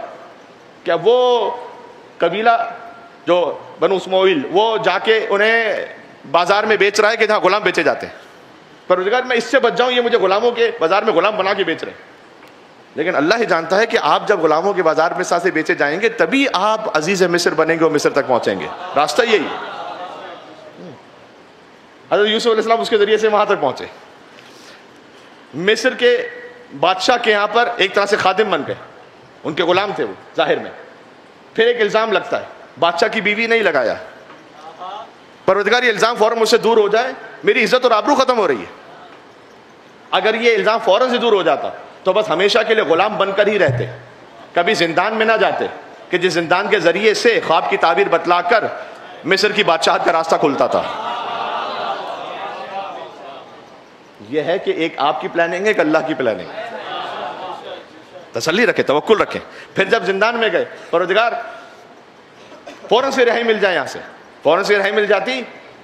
کہ وہ قبیلہ جو بنو اسماعیل, وہ جا کے انہیں بازار میں بیچ رہا ہے کہ جہاں غلام بیچے جاتے ہیں. پروردگار میں اس سے بچ جاؤں, یہ مجھے غلاموں کے بازار میں غلام بنا کے بیچ رہے ہیں. لیکن اللہ ہی جانتا ہے کہ آپ جب غلاموں کے بازار میں ساتھ بیچے جائیں گے تبھی آپ عزیز مصر بنیں گے اور مصر تک پہنچیں گے. راستہ یہی ہے. حضرت یوسف علیہ السلام اس کے ذریعے سے وہاں تک پہنچے. مصر کے بادشاہ کے یہاں پر ایک طرح سے خادم بن گئے, ان کے غلام تھے وہ ظاہر میں. پھر ایک الزام لگتا ہے, بادشاہ کی بیوی نہیں لگایا. پروردگار یہ الزام فوراً مجھ سے دور ہو جائے, میری عزت اور آبرو ختم ہو رہی ہے. اگر یہ الزام فوراً سے دور ہو جاتا تو بس ہمیشہ کے لیے غلام بن کر ہی رہتے, کبھی زندان میں نہ جاتے, کہ جس زندان کے ذریعے سے خواب کی تعبیر بتلا کر مصر کی بادشاہت کا راستہ کھلتا تھا. یہ ہے کہ ایک آپ کی پلاننگ ہے, ایک اللہ کی پلاننگ. تسلی رکھیں, توکل رکھیں. پھر جب زندان میں گئے, پروردگار فوراً سے رہائی مل جائے, یہاں سے فوراً سے رہائی مل جاتی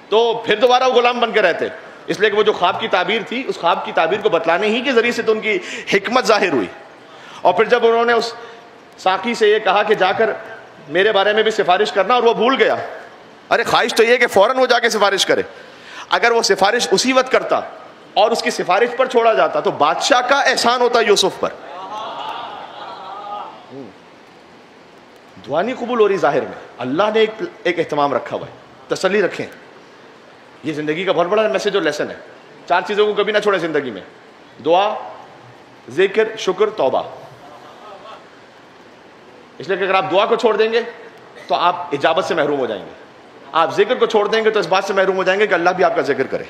تو پھر دوبارہ وہ غلام بن کے رہتے. اس لیے کہ وہ جو خواب کی تعبیر تھی, اس خواب کی تعبیر کو بتلانے ہی کے ذریعے سے تو ان کی حکمت ظاہر ہوئی. اور پھر جب انہوں نے اس ساقی سے یہ کہا کہ جا کر میرے بارے میں بھی سفارش کرنا, اور وہ بھول گیا. ارے خواہش تو یہ کہ فوراً وہ جا کے سفارش کرے. اگر وہ سفارش اسی وقت کرتا اور اس کی سفارش پر چھوڑا جاتا تو بادشاہ کا احسان ہوتا یوسف پر. دعا نہیں قبول ہو رہی ظاہر میں, اللہ نے ایک اہتمام رکھا ہوا ہے. تسلی رکھیں, یہ زندگی کا بہت بڑا میسج اور لیسن ہے. 4 چیزوں کو کبھی نہ چھوڑیں زندگی میں: دعا, ذکر, شکر, توبہ. اس لیے کہ اگر آپ دعا کو چھوڑ دیں گے تو آپ اجابت سے محروم ہو جائیں گے. آپ ذکر کو چھوڑ دیں گے تو اس بات سے محروم ہو جائیں گے کہ اللہ بھی آپ کا ذکر کرے.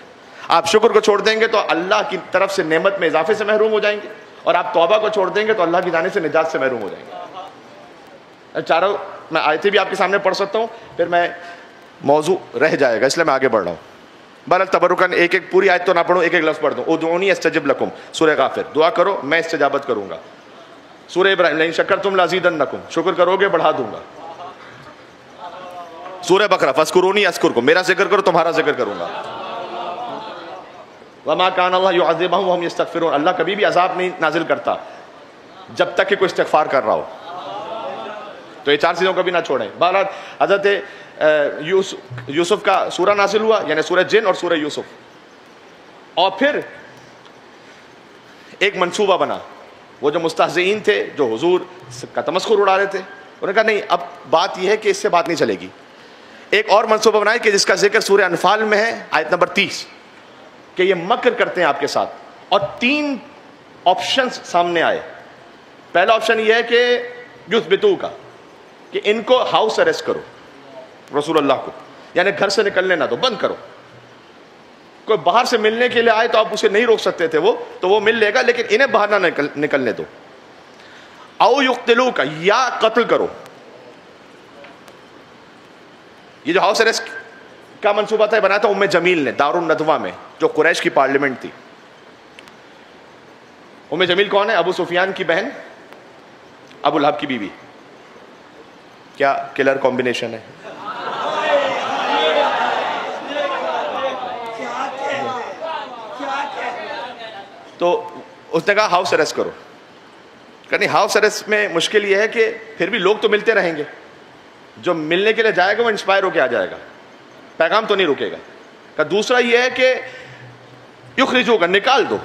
آپ شکر کو چھوڑ دیں گے تو اللہ کی طرف سے نعمت میں اضافے سے محروم ہو جائیں گے. اور آپ توبہ کو چھوڑ دیں گے تو اللہ کی جانب سے نجات سے محروم ہو جائیں گے. چاروں میں آیتیں بھی آپ کے سامنے پڑھ سکتا ہوں, پھر میں موضوع رہ جائے گا, اس لیے میں آگے بڑھ رہا ہوں. بہرحال تبرکن ایک ایک پوری آیت تو نہ پڑھوں, ایک ایک لفظ پڑھ دوں. ادعونی استجب لکم, سورہ غافر. دعا کرو میں استجابت کروں گا. سورہ ابراہیم, لئن شکرتم لازیدنکم, شکر کرو گے بڑھا دوں گا. سورہ بقرہ, فاذکرونی اذکرکم, میرا ذکر کرو تمہارا ذکر کروں گا. وما کان اللہ یعذبہم وہم یستغفرون, اللہ کبھی بھی عذاب نہیں نازل کرتا جب تک کہ کوئی استغفار کر رہا ہو. تو یہ 4 چیزوں کو بھی نہ چھوڑیں. بہرحال حضرت یوسف کا سورہ نازل ہوا, یعنی سورہ جن اور سورہ یوسف. اور پھر ایک منصوبہ بنا. وہ جو مستہزئین تھے, جو حضور کا تمسخر اڑا رہے تھے, انہوں نے کہا نہیں, اب بات یہ ہے کہ اس سے بات نہیں چلے گی. ایک اور منصوبہ بنائے کہ جس کا ذکر سورہ انفال میں ہے آیت نمبر 30 کہ یہ مکر کرتے ہیں آپ کے ساتھ. اور 3 آپشنز سامنے آئے. پہلا آپشن یہ ہے کہ یثبتو کا کہ ان کو ہاؤس اریسٹ کرو, رسول اللہ کو, یعنی گھر سے نکلنے نہ دو, بند کرو. کوئی باہر سے ملنے کے لیے آئے تو آپ اسے نہیں روک سکتے تھے, وہ مل لے گا, لیکن انہیں باہر نہ نکلنے دو. او یقتلو کا, یا قتل کرو. یہ جو ہاؤس اریسٹ کا منصوبہ تھا بنایا تھا ام جمیل نے دارالندوہ میں, جو قریش کی پارلیمنٹ تھی. ام جمیل کون ہے؟ ابو سفیان کی بہن, ابو لہب کی بیوی. کیا کلر کمبینیشن ہے. تو اس نے کہا ہاؤس اریسٹ کرو. کہ ہاؤس اریسٹ میں مشکل یہ ہے کہ پھر بھی لوگ تو ملتے رہیں گے, جو ملنے کے لیے جائے گا وہ انسپائر ہو کے آ جائے گا, پیغام تو نہیں رکے گا. کہ دوسرا یہ ہے کہ یخرجو کا, نکال دو,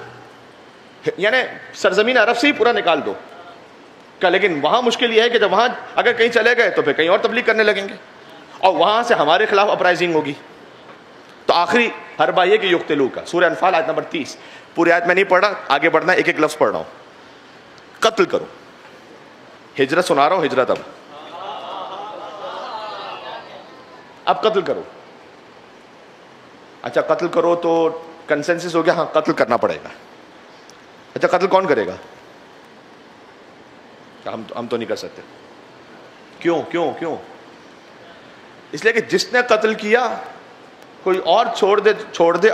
یعنی سرزمین عرب سے ہی پورا نکال دو. کہ لیکن وہاں مشکل یہ ہے کہ جب وہاں اگر کہیں چلے گئے تو پھر کہیں اور تبلیغ کرنے لگیں گے اور وہاں سے ہمارے خلاف اپرائزنگ ہوگی. تو آخری حربہ یہ کہ یقتلو کا, سورہ انفال آیت نمبر 30. پوری آیت میں نہیں پڑھ رہا, آگے بڑھنا ہے, ایک ایک لفظ پڑھ رہا ہوں. قتل کرو, ہجرت سنا رہا ہوں, ہجرت اب قتل کرو. اچھا قتل کرو تو کنسنسس ہو گیا, ہاں قتل کرنا پڑے گا. اچھا قتل کون کرے گا؟ ہم تو نہیں کر سکتے. کیوں؟ اس لیے کہ جس نے قتل کیا کوئی اور چھوڑ دے,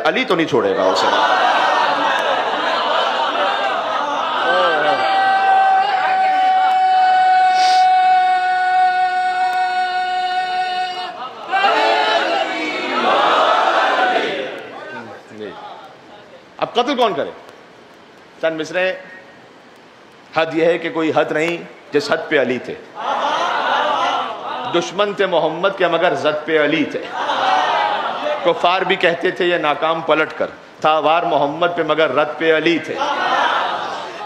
علی تو نہیں چھوڑے گا اسے. اب قتل کون کرے؟ چند مصرے. حد یہ ہے کہ کوئی حد نہیں جس حد پہ علی تھے. دشمن تھے محمد کے مگر زد پہ علی تھے. کفار بھی کہتے تھے یہ ناکام پلٹ کر, تھا وار محمد پہ مگر رد پہ علی تھے.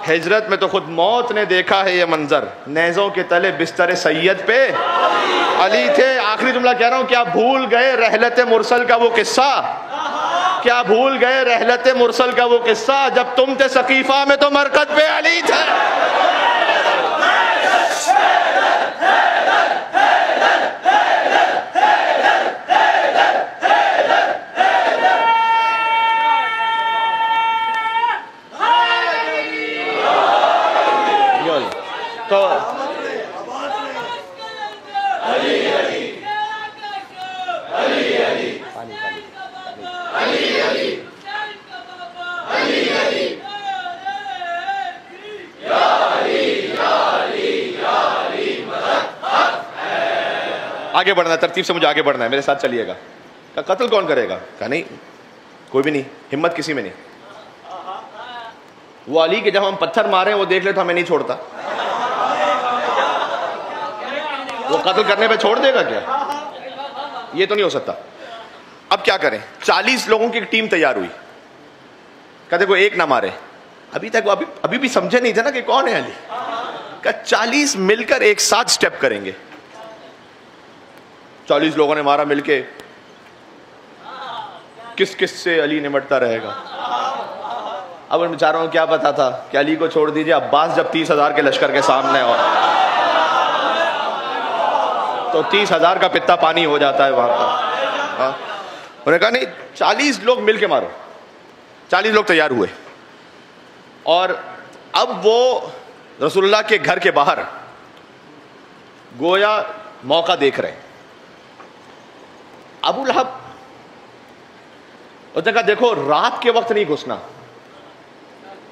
ہجرت میں تو خود موت نے دیکھا ہے یہ منظر, نیزوں کے تلے بستر سید پہ علی تھے. آخری جملہ کہہ رہا ہوں, کیا بھول گئے رحلت مرسل کا وہ قصہ, کیا بھول گئے رحلت مرسل کا وہ قصہ, جب تم تھے سقیفہ میں تو مرکز پہ علی تھے. تو آگے بڑھنا ہے, ترتیب سے مجھے آگے بڑھنا ہے, میرے ساتھ چلیے گا. قتل کون کرے گا؟ کہا نہیں, کوئی بھی نہیں, ہمت کسی میں نہیں. وہ علی کے جب ہم پتھر مارے وہ دیکھ لے تو ہمیں نہیں چھوڑتا. وہ قتل کرنے پہ چھوڑ دے گا کیا؟ یہ تو نہیں ہو سکتا. اب کیا کریں؟ 40 لوگوں کی ایک ٹیم تیار ہوئی. کہتے کوئی ایک نہ مارے. ابھی تک ابھی بھی سمجھے نہیں تھے نا کہ کون ہے علی. کہ 40 مل کر ایک ساتھ سٹیپ کریں گے. 40 لوگوں نے مارا مل کے, کس سے علی نمٹتا رہے گا. اب ان بیچاروں کو کیا پتا تھا کہ علی کو چھوڑ دیجئے, عباس جب 30,000 کے لشکر کے سامنے ہو تو 30,000 کا پتا پانی ہو جاتا ہے وہاں پر. انہوں نے کہا نہیں, 40 لوگ مل کے مارو. 40 لوگ تیار ہوئے اور اب وہ رسول اللہ کے گھر کے باہر گویا موقع دیکھ رہے ہیں. ابو لہب اس نے کہا دیکھو رات کے وقت نہیں گھسنا.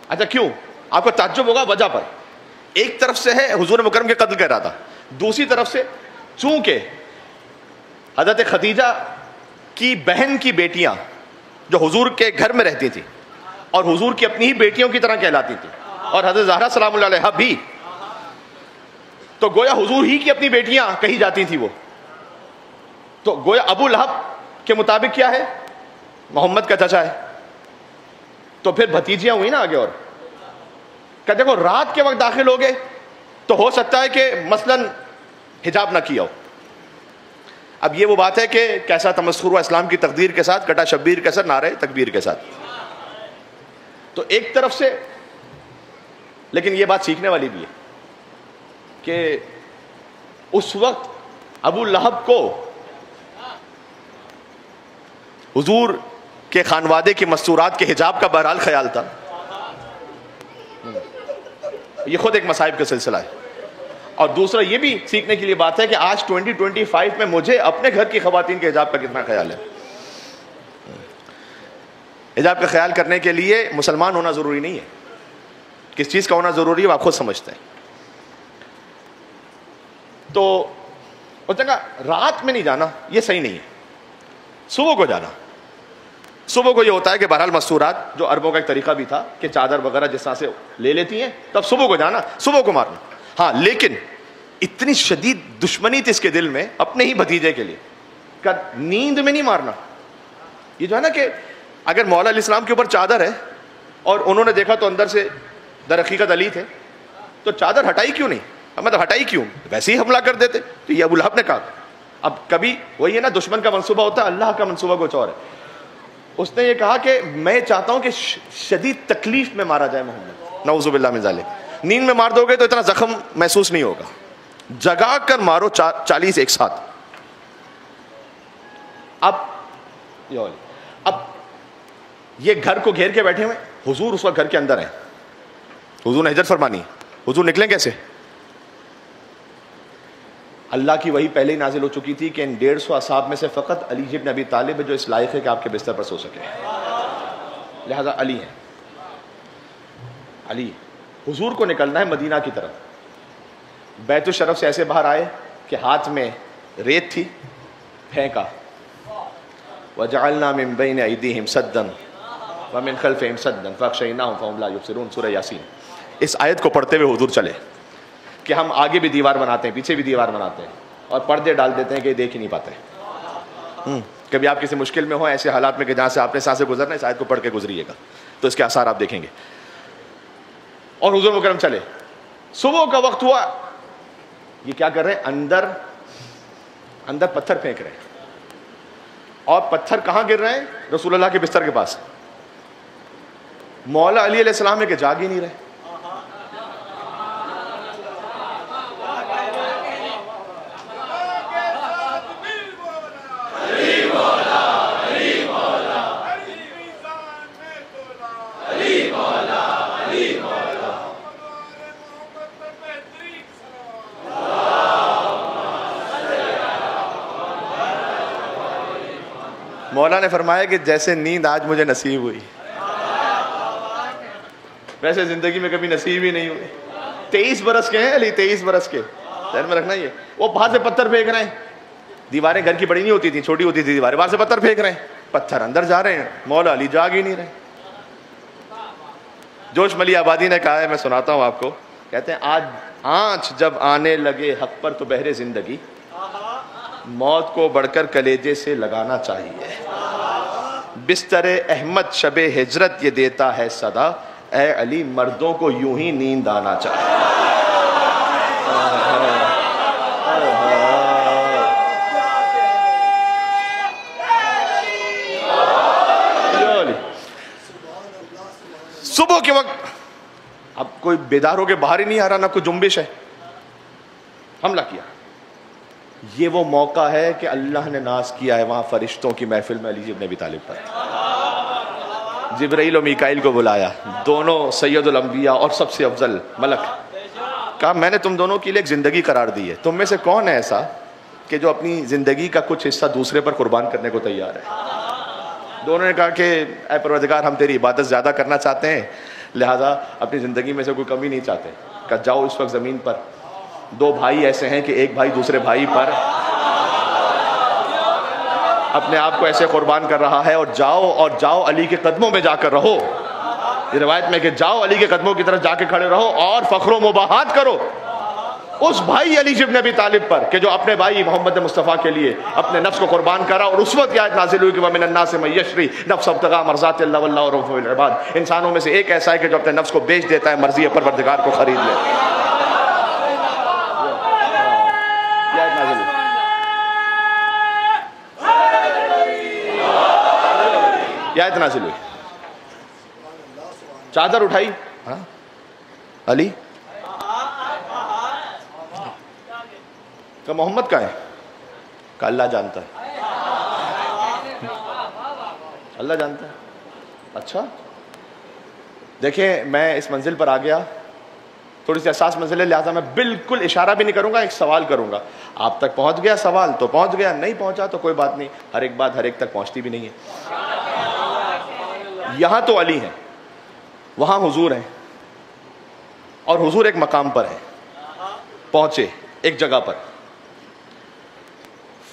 اچھا کیوں؟ آپ کو تعجب ہوگا وجہ پر. ایک طرف سے ہے حضور مکرم کے قتل کا ارادہ, دوسری طرف سے چونکہ حضرت خدیجہ کی بہن کی بیٹیاں جو حضور کے گھر میں رہتی تھی اور حضور کی اپنی ہی بیٹیوں کی طرح کہلاتی تھی, اور حضرت زہرا سلام اللہ علیہا بھی, تو گویا حضور ہی کی اپنی بیٹیاں کہی جاتی تھی وہ. تو گویا ابو لہب کے مطابق کیا ہے؟ محمد کا چچا ہے. تو پھر بھتیجیاں ہوئی نا آگے. اور کہ دیکھو رات کے وقت داخل ہو گئے تو ہو سکتا ہے کہ مثلاً حجاب نہ کیا ہو. اب یہ وہ بات ہے کہ کیسا تمسخر ہوا اسلام کی تقدیر کے ساتھ، کٹا شبیر کے ساتھ، نعرہ تکبیر کے ساتھ. تو ایک طرف سے لیکن یہ بات سیکھنے والی بھی ہے کہ اس وقت ابو لہب کو حضور کے خانوادے کی مستورات کے حجاب کا بہرحال خیال تھا. یہ خود ایک مصائب کا سلسلہ ہے. اور دوسرا یہ بھی سیکھنے کے لیے بات ہے کہ آج 2025 میں مجھے اپنے گھر کی خواتین کے حجاب کا کتنا خیال ہے. حجاب کا خیال کرنے کے لیے مسلمان ہونا ضروری نہیں ہے. کس چیز کا ہونا ضروری ہے وہ آپ خود سمجھتے ہیں. تو اس نے کہا رات میں نہیں جانا یہ صحیح نہیں ہے, صبح کو جانا. صبح کو یہ ہوتا ہے کہ بہرحال مستورات جو عربوں کا ایک طریقہ بھی تھا کہ چادر وغیرہ جس طرح سے لے لیتی ہیں, تب صبح کو جانا, صبح کو مارنا. ہاں لیکن اتنی شدید دشمنی تھی اس کے دل میں اپنے ہی بھتیجے کے لیے کہ نیند میں نہیں مارنا. یہ جو ہے نا کہ اگر مولا علیہ السلام کے اوپر چادر ہے اور انہوں نے دیکھا تو اندر سے در حقیقت علی تھے, تو چادر ہٹائی کیوں نہیں, مطلب ہٹائی کیوں, ویسے ہی حملہ کر دیتے. تو یہ ابو لہب نے کہا. اب کبھی وہی ہے نا, دشمن کا منصوبہ ہوتا ہے, اللہ کا منصوبہ کچھ اور ہے. اس نے یہ کہا کہ میں چاہتا ہوں کہ شدید تکلیف میں مارا جائے محمد, نعوذ باللہ من ذالک. نیند میں مار دو گے تو اتنا زخم محسوس نہیں ہوگا, جگا کر مارو 40 ایک ساتھ. اب یہ گھر کو گھیر کے بیٹھے ہوئے, حضور اس وقت گھر کے اندر ہیں, حضور نے ہجرت فرمانی ہے. حضور نکلیں کیسے؟ اللہ کی وحی پہلے ہی نازل ہو چکی تھی کہ ان 150 اصحاب میں سے فقط علی بن ابی طالب ہے جو اس لائق ہے کہ آپ کے بستر پر سو سکے, لہذا علی ہیں. علی حضور کو نکلنا ہے مدینہ کی طرف. بیت الشرف سے ایسے باہر آئے کہ ہاتھ میں ریت تھی, پھینکا. وَجَعَلْنَا مِن بَيْنِ أَيْدِيهِمْ سَدًّا وَمِن خَلْفِهِمْ سَدًّا فَأَغْشَيْنَاهُمْ فَهُمْ لَا يُبْصِرُونَ. سورہ یاسین. اس آیت کو پڑھتے ہوئے حضور چلے کہ ہم آگے بھی دیوار بناتے ہیں, پیچھے بھی دیوار بناتے ہیں, اور پردے ڈال دیتے ہیں کہ دیکھ ہی نہیں پاتے. کبھی آپ کسی مشکل میں ہو, ایسے حالات میں کہ جہاں سے آپ نے سانسیں گزرنا, اس آیت کو پڑھ کے گزریے گا تو اس کے آثار آپ دیکھیں گے. اور حضور مکرم چلے, صبح کا وقت ہوا, یہ کیا کر رہے ہیں, اندر پتھر پھینک رہے ہیں. اور پتھر کہاں گر رہے ہیں؟ رسول اللہ کے بستر کے پاس. مولا علی علیہ السلام ہے کہ جاگ ہی نہیں رہے. مولا نے فرمایا کہ جیسے نیند آج مجھے نصیب ہوئی ویسے زندگی میں کبھی نصیب ہی نہیں ہوئی. 23 برس کے ہیں علی, 23 برس کے, ذہن میں رکھنا. یہ وہ باہر سے پتھر پھینک رہے ہیں. دیواریں گھر کی بڑی نہیں ہوتی تھیں, چھوٹی ہوتی تھی دیواریں. باہر سے پتھر پھینک رہے ہیں, پتھر اندر جا رہے ہیں, مولا علی جاگ ہی نہیں رہے. جوش ملی آبادی نے کہا ہے, میں سناتا ہوں آپ کو. کہتے ہیں آج آنچ جب آنے لگے حق پر تو بہر زندگی, موت کو بڑھ کر کلیجے سے لگانا چاہیے. بستر احمد شب ہجرت یہ دیتا ہے صدا, اے علی مردوں کو یوں ہی نیند آنا چاہیے. صبح کے وقت اب کوئی بیدار ہو کے باہر ہی نہیں آ رہا, نہ کوئی جنبش ہے, حملہ کیا. یہ وہ موقع ہے کہ اللہ نے ناز کیا ہے وہاں فرشتوں کی محفل میں علی بن ابی طالب پر. جبرائیل و میکائیل کو بلایا, دونوں سید الانبیاء اور سب سے افضل ملک. کہا میں نے تم دونوں کے لیے ایک زندگی قرار دی ہے, تم میں سے کون ہے ایسا کہ جو اپنی زندگی کا کچھ حصہ دوسرے پر قربان کرنے کو تیار ہے؟ دونوں نے کہا کہ اے پروردگار ہم تیری عبادت زیادہ کرنا چاہتے ہیں, لہذا اپنی زندگی میں سے کوئی کمی نہیں چاہتے. کہا جاؤ اس وقت زمین پر 2 بھائی ایسے ہیں کہ ایک بھائی دوسرے بھائی پر اپنے آپ کو ایسے قربان کر رہا ہے, اور جاؤ علی کے قدموں میں جا کر رہو. یہ روایت میں کہ جاؤ علی کے قدموں کی طرف جا کے کھڑے رہو اور فخر و مباحات کرو اس بھائی علی بن ابی طالب پر کہ جو اپنے بھائی محمد مصطفیٰ کے لیے اپنے نفس کو قربان کرا. اور اس وقت یہ آیت نازل ہوئی کہ وَمِنَ النَّاسِ مَن يَشْرِي نَفْسَهُ ابْتِغَاءَ مَرْضَاتِ اللَّهِ وَاللَّهُ رَءُوفٌ بِالْعِبَادِ. انسانوں میں سے ایک ایسا ہے کہ جو اپنے نفس کو بیچ دیتا ہے مرضی پروردگار کو خرید لے. کیا آیت نازل ہوئی؟ چادر اٹھائی، ہاں علی کہ محمد کا ہے کہ اللہ جانتا ہے، اللہ جانتا ہے. اچھا دیکھیں میں اس منزل پر آ گیا، تھوڑی سی حساس منزل ہے، لہٰذا میں بالکل اشارہ بھی نہیں کروں گا، ایک سوال کروں گا. آپ تک پہنچ گیا سوال تو پہنچ گیا، نہیں پہنچا تو کوئی بات نہیں، ہر ایک بات ہر ایک تک پہنچتی بھی نہیں ہے. یہاں تو علی ہیں، وہاں حضور ہیں، اور حضور ایک مقام پر ہے، پہنچے ایک جگہ پر.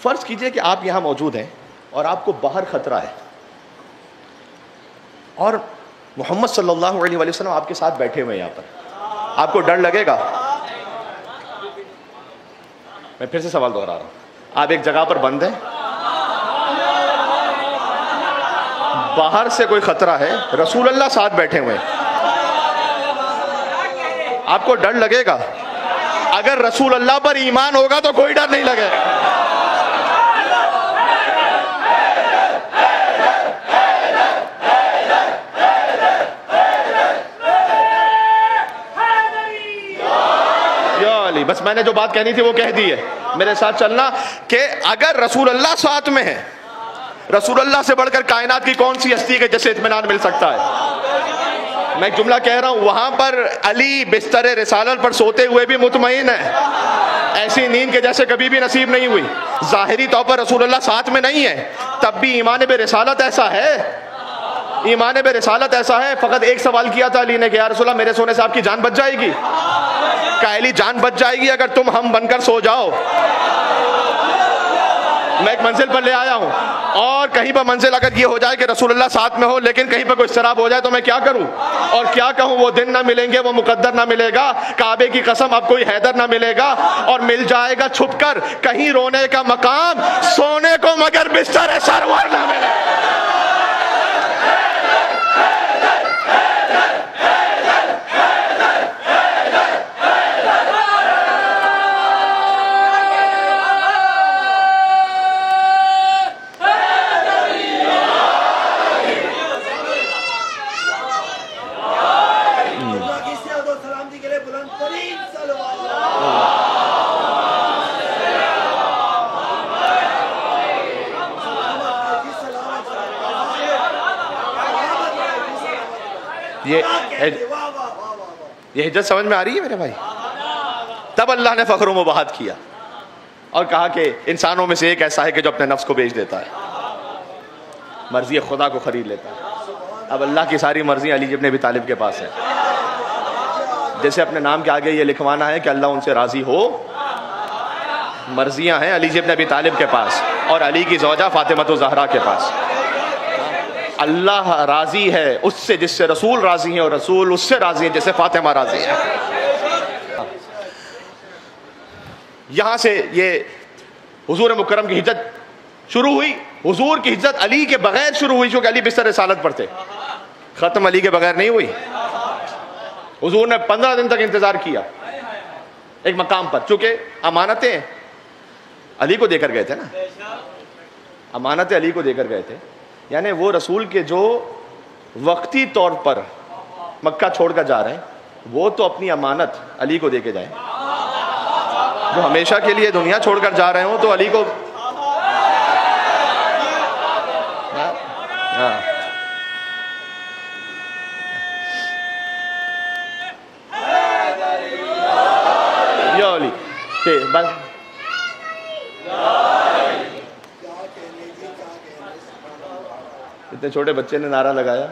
فرض کیجئے کہ آپ یہاں موجود ہیں اور آپ کو باہر خطرہ ہے، اور محمد صلی اللہ علیہ وآلہ وسلم آپ کے ساتھ بیٹھے ہوئے ہیں یہاں پر، آپ کو ڈر لگے گا؟ میں پھر سے سوال دہرا رہا ہوں. آپ ایک جگہ پر بند ہیں، باہر سے کوئی خطرہ ہے، رسول اللہ ساتھ بیٹھے ہوئے ہیں، آپ کو ڈر لگے گا؟ اگر رسول اللہ پر ایمان ہوگا تو کوئی ڈر نہیں لگے. بس میں نے جو بات کہنی تھی وہ کہہ دی ہے، میرے ساتھ چلنا کہ اگر رسول اللہ ساتھ میں ہے، رسول اللہ سے بڑھ کر کائنات کی کون سی ہستی ہے جسے اطمینان مل سکتا ہے؟ میں ایک جملہ کہہ رہا ہوں، وہاں پر علی بستر رسالت پر سوتے ہوئے بھی مطمئن ہے، ایسی نیند کے جیسے کبھی بھی نصیب نہیں ہوئی. ظاہری طور پر رسول اللہ ساتھ میں نہیں ہے، تب بھی ایمان بے رسالت ایسا ہے، ایمان بے رسالت ایسا ہے. فقط ایک سوال کیا تھا علی نے کہ یا رسول اللہ میرے سونے سے آپ کی جان بچ جائے گی؟ کہا علی جان بچ جائے گی اگر تم ہم بن کر سو جاؤ. میں ایک منزل پر لے آیا ہوں، اور کہیں پر منزل اگر یہ ہو جائے کہ رسول اللہ ساتھ میں ہو لیکن کہیں پر کوئی اضطراب ہو جائے تو میں کیا کروں اور کیا کہوں؟ وہ دن نہ ملیں گے، وہ مقدر نہ ملے گا، کعبے کی قسم اب کوئی حیدر نہ ملے گا، اور مل جائے گا چھپ کر کہیں رونے کا مقام، سونے کو مگر بستر سرور نہ ملے. یہ ہجرت سمجھ میں آ رہی ہے میرے بھائی؟ تب اللہ نے فخر و مباحت کیا اور کہا کہ انسانوں میں سے ایک ایسا ہے کہ جو اپنے نفس کو بیچ دیتا ہے، مرضی خدا کو خرید لیتا ہے. اب اللہ کی ساری مرضی علی ابن ابی طالب کے پاس ہے. جیسے اپنے نام کے آگے یہ لکھوانا ہے کہ اللہ ان سے راضی ہو، مرضیاں ہیں علی ابن ابی طالب کے پاس اور علی کی زوجہ فاطمہ الزہرا کے پاس. اللہ راضی ہے اس سے جس سے رسول راضی ہیں، اور رسول اس سے راضی ہیں جس سے فاطمہ راضی ہے. یہاں سے یہ حضور مکرم کی ہجرت شروع ہوئی. حضور کی ہجرت علی کے بغیر شروع ہوئی چونکہ علی بستر رسالت پر تھے، ختم علی کے بغیر نہیں ہوئی. حضور نے 15 دن تک انتظار کیا ایک مقام پر، چونکہ امانتیں علی کو دے کر گئے تھے نا، امانتیں علی کو دے کر گئے تھے. یعنی وہ رسول کے جو وقتی طور پر مکہ چھوڑ کر جا رہے ہیں وہ تو اپنی امانت علی کو دے کے جائیں، جو ہمیشہ کے لیے دنیا چھوڑ کر جا رہے ہوں تو علی کو یا علی بس. اتنے چھوٹے بچے نے نعرہ لگایا،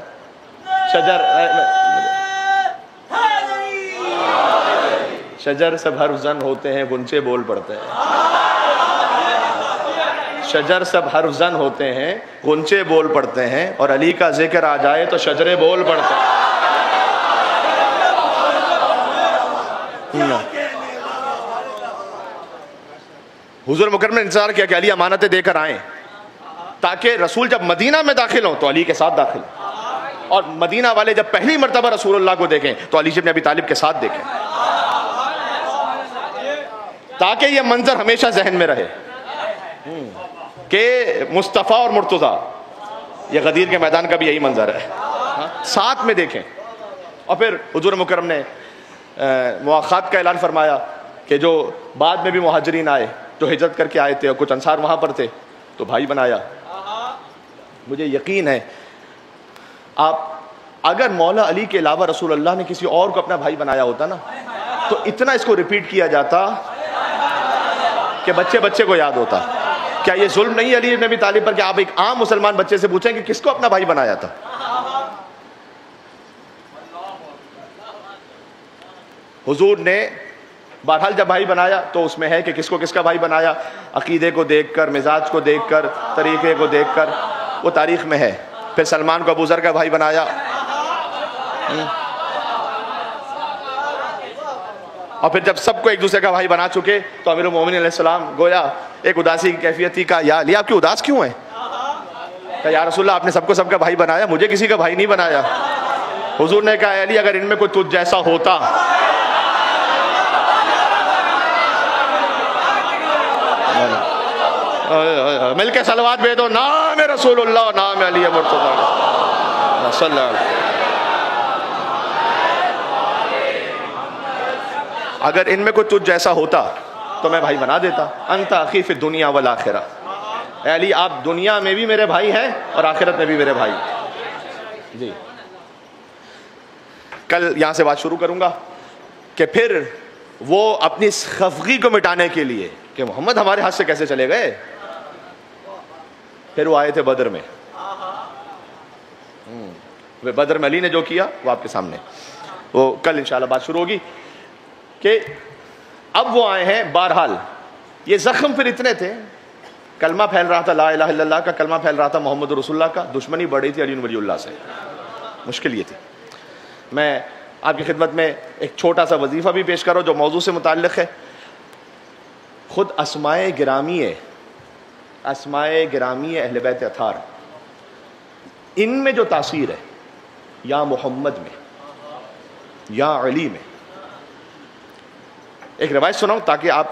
شجر سب ہر زن ہوتے ہیں غنچے بول پڑتے ہیں. شجر سب ہر زن ہوتے ہیں غنچے بول پڑتے ہیں، اور علی کا ذکر آ جائے تو شجرے بول پڑتے ہیں. حضور مکرم نے انتظار کیا کہ علی امانتیں دے کر آئیں تاکہ رسول جب مدینہ میں داخل ہوں تو علی کے ساتھ داخل ہوں، اور مدینہ والے جب پہلی مرتبہ رسول اللہ کو دیکھیں تو علی ابن ابی طالب کے ساتھ دیکھیں، تاکہ یہ منظر ہمیشہ ذہن میں رہے کہ مصطفیٰ اور مرتضیٰ یہ غدیر کے میدان کا بھی یہی منظر ہے، ساتھ میں دیکھیں۔ اور پھر حضور مکرم نے مواخات کا اعلان فرمایا کہ جو بعد میں بھی مہاجرین آئے، جو ہجرت کر کے آئے تھے اور کچھ انصار وہاں پر تھے، تو بھائی بنایا۔ مجھے یقین ہے آپ اگر مولا علی کے علاوہ رسول اللہ نے کسی اور کو اپنا بھائی بنایا ہوتا نا، تو اتنا اس کو ریپیٹ کیا جاتا کہ بچے بچے کو یاد ہوتا۔ کیا یہ ظلم نہیں ہے علی بن ابی طالب پر کہ آپ ایک عام مسلمان بچے سے پوچھیں کہ کس کو اپنا بھائی بنایا تھا؟ حضور نے بہرحال جب بھائی بنایا تو اس میں ہے کہ کس کو کس کا بھائی بنایا، عقیدے کو دیکھ کر، مزاج کو دیکھ کر، طریقے کو دیکھ کر، وہ تاریخ میں ہے۔ پھر سلمان کو ابو ذر کا بھائی بنایا، اور پھر جب سب کو ایک دوسرے کا بھائی بنا چکے تو امیر المومنین علیہ السلام گویا ایک اداسی کی کیفیت تھی، کہا یا علی آپ کی اداس کیوں ہیں؟ کہا یا رسول اللہ آپ نے سب کو سب کا بھائی بنایا، مجھے کسی کا بھائی نہیں بنایا۔ حضور نے کہا علی اگر ان میں کوئی تجھ جیسا ہوتا مل کے صلوات بھیجو، نام رسول اللہ، نام علی مرتضی صلی اللہ علیہ وسلم۔ اگر ان میں کوئی تجھ جیسا ہوتا تو میں بھائی بنا دیتا۔ انت اخی فی الدنیا والآخرہ، اے علی آپ دنیا میں بھی میرے بھائی ہیں اور آخرت میں بھی میرے بھائی۔ جی کل یہاں سے بات شروع کروں گا کہ پھر وہ اپنی خفگی کو مٹانے کے لیے کہ محمد ہمارے ہاتھ سے کیسے چلے گئے، پھر وہ آئے تھے بدر میں۔ بدر میں علی نے جو کیا وہ آپ کے سامنے، وہ کل انشاءاللہ بات شروع ہوگی کہ اب وہ آئے ہیں۔ بہرحال یہ زخم پھر اتنے تھے، کلمہ پھیل رہا تھا، لا الہ الا اللہ کا کلمہ پھیل رہا تھا، محمد رسول اللہ کا، دشمنی بڑھی تھی علی ولی اللہ سے۔ مشکل یہ تھی۔ میں آپ کی خدمت میں ایک چھوٹا سا وظیفہ بھی پیش کروں جو موضوع سے متعلق ہے۔ خود اسماء گرامی اہل بیت اطہار، ان میں جو تاثیر ہے یا محمد میں یا علی میں، ایک روایت سناؤں تاکہ آپ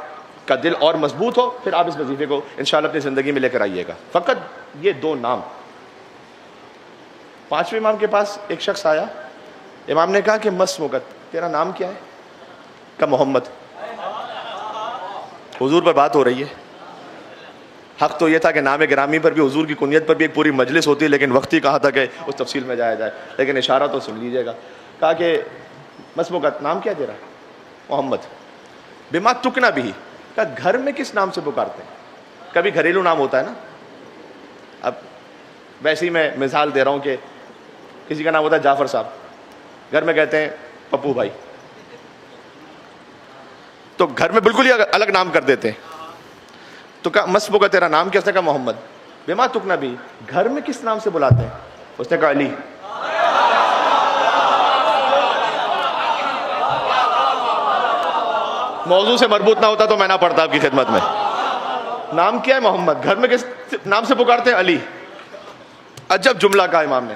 کا دل اور مضبوط ہو، پھر آپ اس وظیفے کو انشاءاللہ اپنی زندگی میں لے کر آئیے گا۔ فقط یہ دو نام۔ پانچویں امام کے پاس ایک شخص آیا، امام نے کہا کہ مسمک، تیرا نام کیا ہے؟ کہ محمد۔ حضور پر بات ہو رہی ہے۔ حق تو یہ تھا کہ نام گرامی پر بھی، حضور کی کنیت پر بھی ایک پوری مجلس ہوتی، لیکن وقت ہی کہا تھا کہ اس تفصیل میں جایا جائے، لیکن اشارہ تو سن لیجئے گا۔ کہا کہ مسمک، نام کیا تیرا؟ محمد۔ بما تکنا بھی، کہا گھر میں کس نام سے پکارتے ہیں؟ کبھی گھریلو نام ہوتا ہے نا، اب ویسے ہی میں مثال دے رہا ہوں کہ کسی کا نام ہوتا ہے جعفر صاحب، گھر میں کہتے ہیں پپو بھائی، تو گھر میں بالکل ہی الگ نام کر دیتے ہیں۔ تو کہا مسبو کا تیرا نام کیا؟ اس نے کہا محمد۔ بما تکنا بھی، گھر میں کس نام سے بلاتے ہیں؟ اس نے کہا علی۔ موضوع سے مربوط نہ ہوتا تو میں نہ پڑھتا آپ کی خدمت میں۔ نام کیا ہے؟ محمد۔ گھر میں کس نام سے پکارتے ہیں؟ علی۔ عجب جملہ کہا امام نے،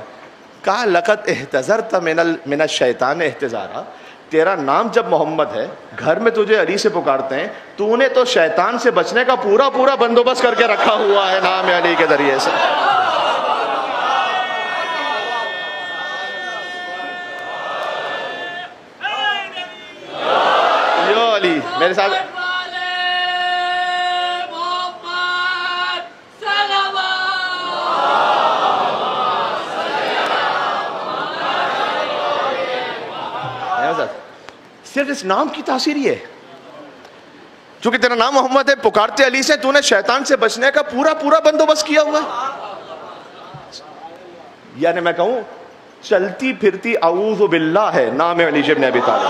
کہا لقد احتذرت من الشیطان احتذارا، تیرا نام جب محمد ہے، گھر میں تجھے علی سے پکارتے ہیں، تو نے تو شیطان سے بچنے کا پورا بندوبست کر کے رکھا ہوا ہے نام علی کے ذریعے سے۔ یو علی میرے ساتھ صرف اس نام کی تاثیر یہ ہے، چونکہ تیرا نام محمد ہے، پکارتے علی سے، تو نے شیطان سے بچنے کا پورا بندوبست کیا ہوا ہے۔ یعنی میں کہوں چلتی پھرتی اعوذ باللہ ہے نام علی بن ابی طالب۔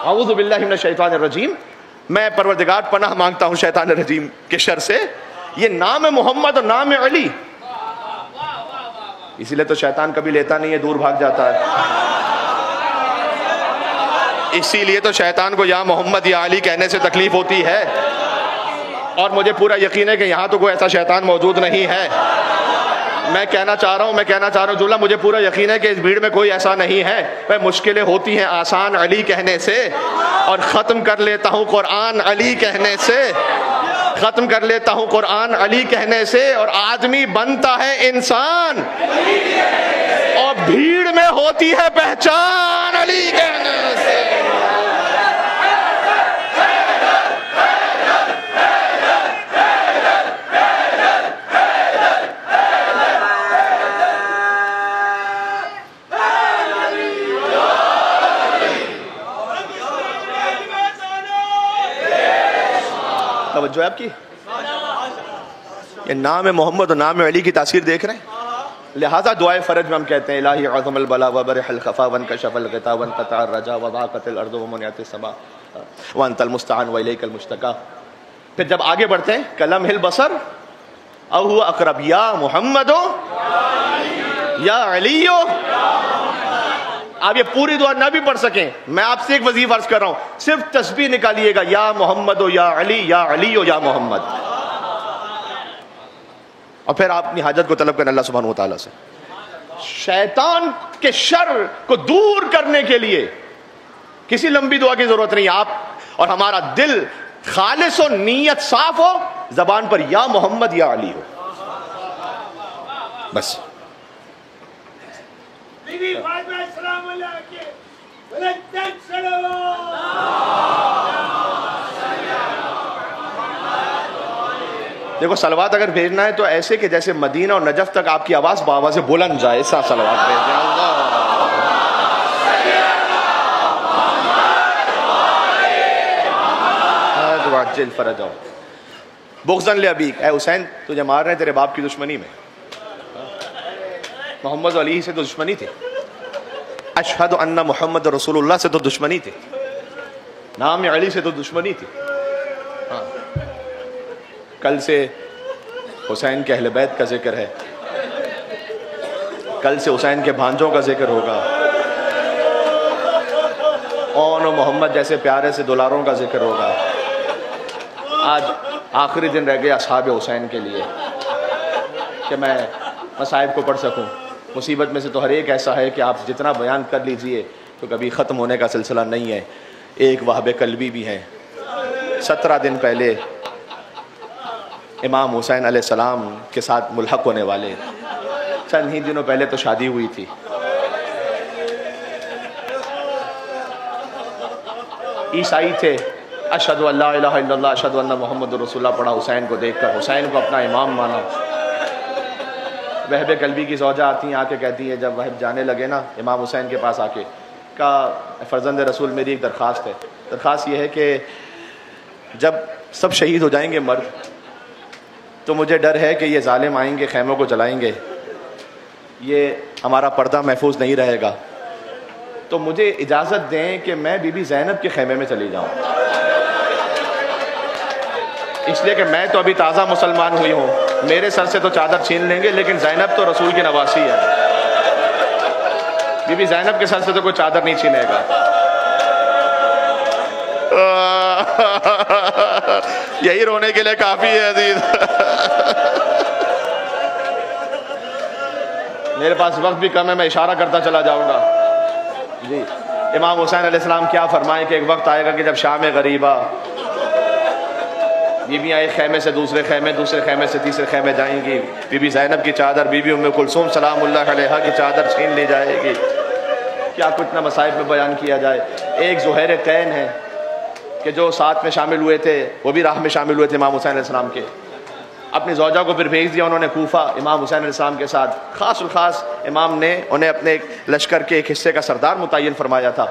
اعوذ باللہ من الشیطان الرجیم، میں پروردگار پناہ مانگتا ہوں شیطان الرجیم کے شر سے۔ یہ نام محمد اور نام علی، اسی لیے تو شیطان کبھی لیتا نہیں ہے، دور بھاگ جاتا ہے۔ اسی لیے تو شیطان کو یا محمد یا علی کہنے سے تکلیف ہوتی ہے، اور مجھے پورا یقین ہے کہ یہاں تو کوئی ایسا شیطان موجود نہیں ہے۔ میں کہنا چاہ رہا ہوں جملہ، مجھے پورا یقین ہے کہ اس بھیڑ میں کوئی ایسا نہیں ہے۔ مشکلیں ہوتی ہیں آسان علی کہنے سے، اور ختم کر لیتا ہوں قرآن علی کہنے سے۔ ختم کر لیتا ہوں قرآن علی کہنے سے، اور آدمی بنتا ہے انسان اور بھیڑ میں ہوتی ہے پہچان علی کہنے سے۔ توجہ ہے آپ کی؟ یہ نام محمد اور نام علی کی تاثیر دیکھ رہے ہیں؟ لہذا دعائے فرج میں ہم کہتے ہیں الہی عظم البلا وبرح الخفا وانکشف الغطا وانقطع الرجا وضاقت الارض ومنعت السماء وانت المستعان والیک المشتکا۔ پھر جب آگے بڑھتے ہیں کلم ہل بصر او هو اقرب یا محمد یا علی۔ آپ یہ پوری دعا نہ بھی پڑھ سکیں، میں آپ سے ایک وظیفہ عرض کر رہا ہوں، صرف تسبیح نکالیے گا، یا محمد یا علی یا محمد، اور پھر آپ اپنی حاجت کو طلب کریں اللہ سبحانہ وتعالی سے۔ شیطان کے شر کو دور کرنے کے لیے کسی لمبی دعا کی ضرورت نہیں، آپ اور ہمارا دل خالص و نیت صاف ہو، زبان پر یا محمد یا علی ہو، بس۔ دیکھو صلوات اگر بھیجنا ہے تو ایسے کہ جیسے مدینہ اور نجف تک آپ کی آواز بآواز بلند جائے، ایسا صلوات بھیجیں۔ اللہ عجل فرجہ بغضاً لأبیک، اے حسین تجھے مار رہے ہیں تیرے باپ کی دشمنی میں، محمد علی سے تو دشمنی تھی، اشہد ان محمد رسول اللہ سے تو دشمنی تھی، نام علی سے تو دشمنی تھی۔ کل سے حسین کے اہل بیت کا ذکر ہے، کل سے حسین کے بھانجوں کا ذکر ہوگا، اون و محمد جیسے پیارے سے دلاروں کا ذکر ہوگا۔ آج آخری دن رہ گیا اصحاب حسین کے لیے کہ میں مصائب کو پڑھ سکوں۔ مصیبت میں سے تو ہر ایک ایسا ہے کہ آپ جتنا بیان کر لیجئے تو کبھی ختم ہونے کا سلسلہ نہیں ہے۔ ایک وہاب قلبی بھی ہیں، 17 دن پہلے امام حسین علیہ السلام کے ساتھ ملحق ہونے والے، چند ہی دنوں پہلے تو شادی ہوئی تھی۔ عیسائی تھے، اشہد ان لا الہ الا اللہ اشہد ان محمد رسول اللہ پڑھا حسین کو دیکھ کر، حسین کو اپنا امام مانا۔ وہب قلبی کی زوجہ آتی ہیں، آ کے کہتی ہے جب وہب جانے لگے نا امام حسین کے پاس آ کے، کہا فرزند رسول میری ایک درخواست ہے، درخواست یہ ہے کہ جب سب شہید ہو جائیں گے مرد تو مجھے ڈر ہے کہ یہ ظالم آئیں گے خیموں کو جلائیں گے، یہ ہمارا پردہ محفوظ نہیں رہے گا، تو مجھے اجازت دیں کہ میں بی بی زینب کے خیمے میں چلی جاؤں، اس لیے کہ میں تو ابھی تازہ مسلمان ہوئی ہوں، میرے سر سے تو چادر چھین لیں گے، لیکن زینب تو رسول کی نواسی ہے، بی بی زینب کے سر سے تو کوئی چادر نہیں چھینے گا۔ یہی رونے کے لیے کافی ہے عزیز۔ میرے پاس وقت بھی کم ہے، میں اشارہ کرتا چلا جاؤں گا۔ جی امام حسین علیہ السلام کیا فرمائیں کہ ایک وقت آئے گا کہ جب شام غریبہ بیویاں ایک خیمے سے دوسرے خیمے، دوسرے خیمے سے تیسرے خیمے جائیں گی، بی بی زینب کی چادر بی بی ام کلثوم سلام اللہ علیہا کی چادر چھین لی جائے گی۔ کیا کچھ نہ مصائب میں بیان کیا جائے۔ ایک زہیر قین ہے کہ جو ساتھ میں شامل ہوئے تھے، وہ بھی راہ میں شامل ہوئے تھے امام حسین علیہ السلام کے، اپنی زوجہ کو پھر بھیج دیا انہوں نے کوفہ امام حسین علیہ السلام کے ساتھ۔ خاص الخاص امام نے انہیں اپنے ایک لشکر کے ایک حصے کا سردار متعین فرمایا تھا۔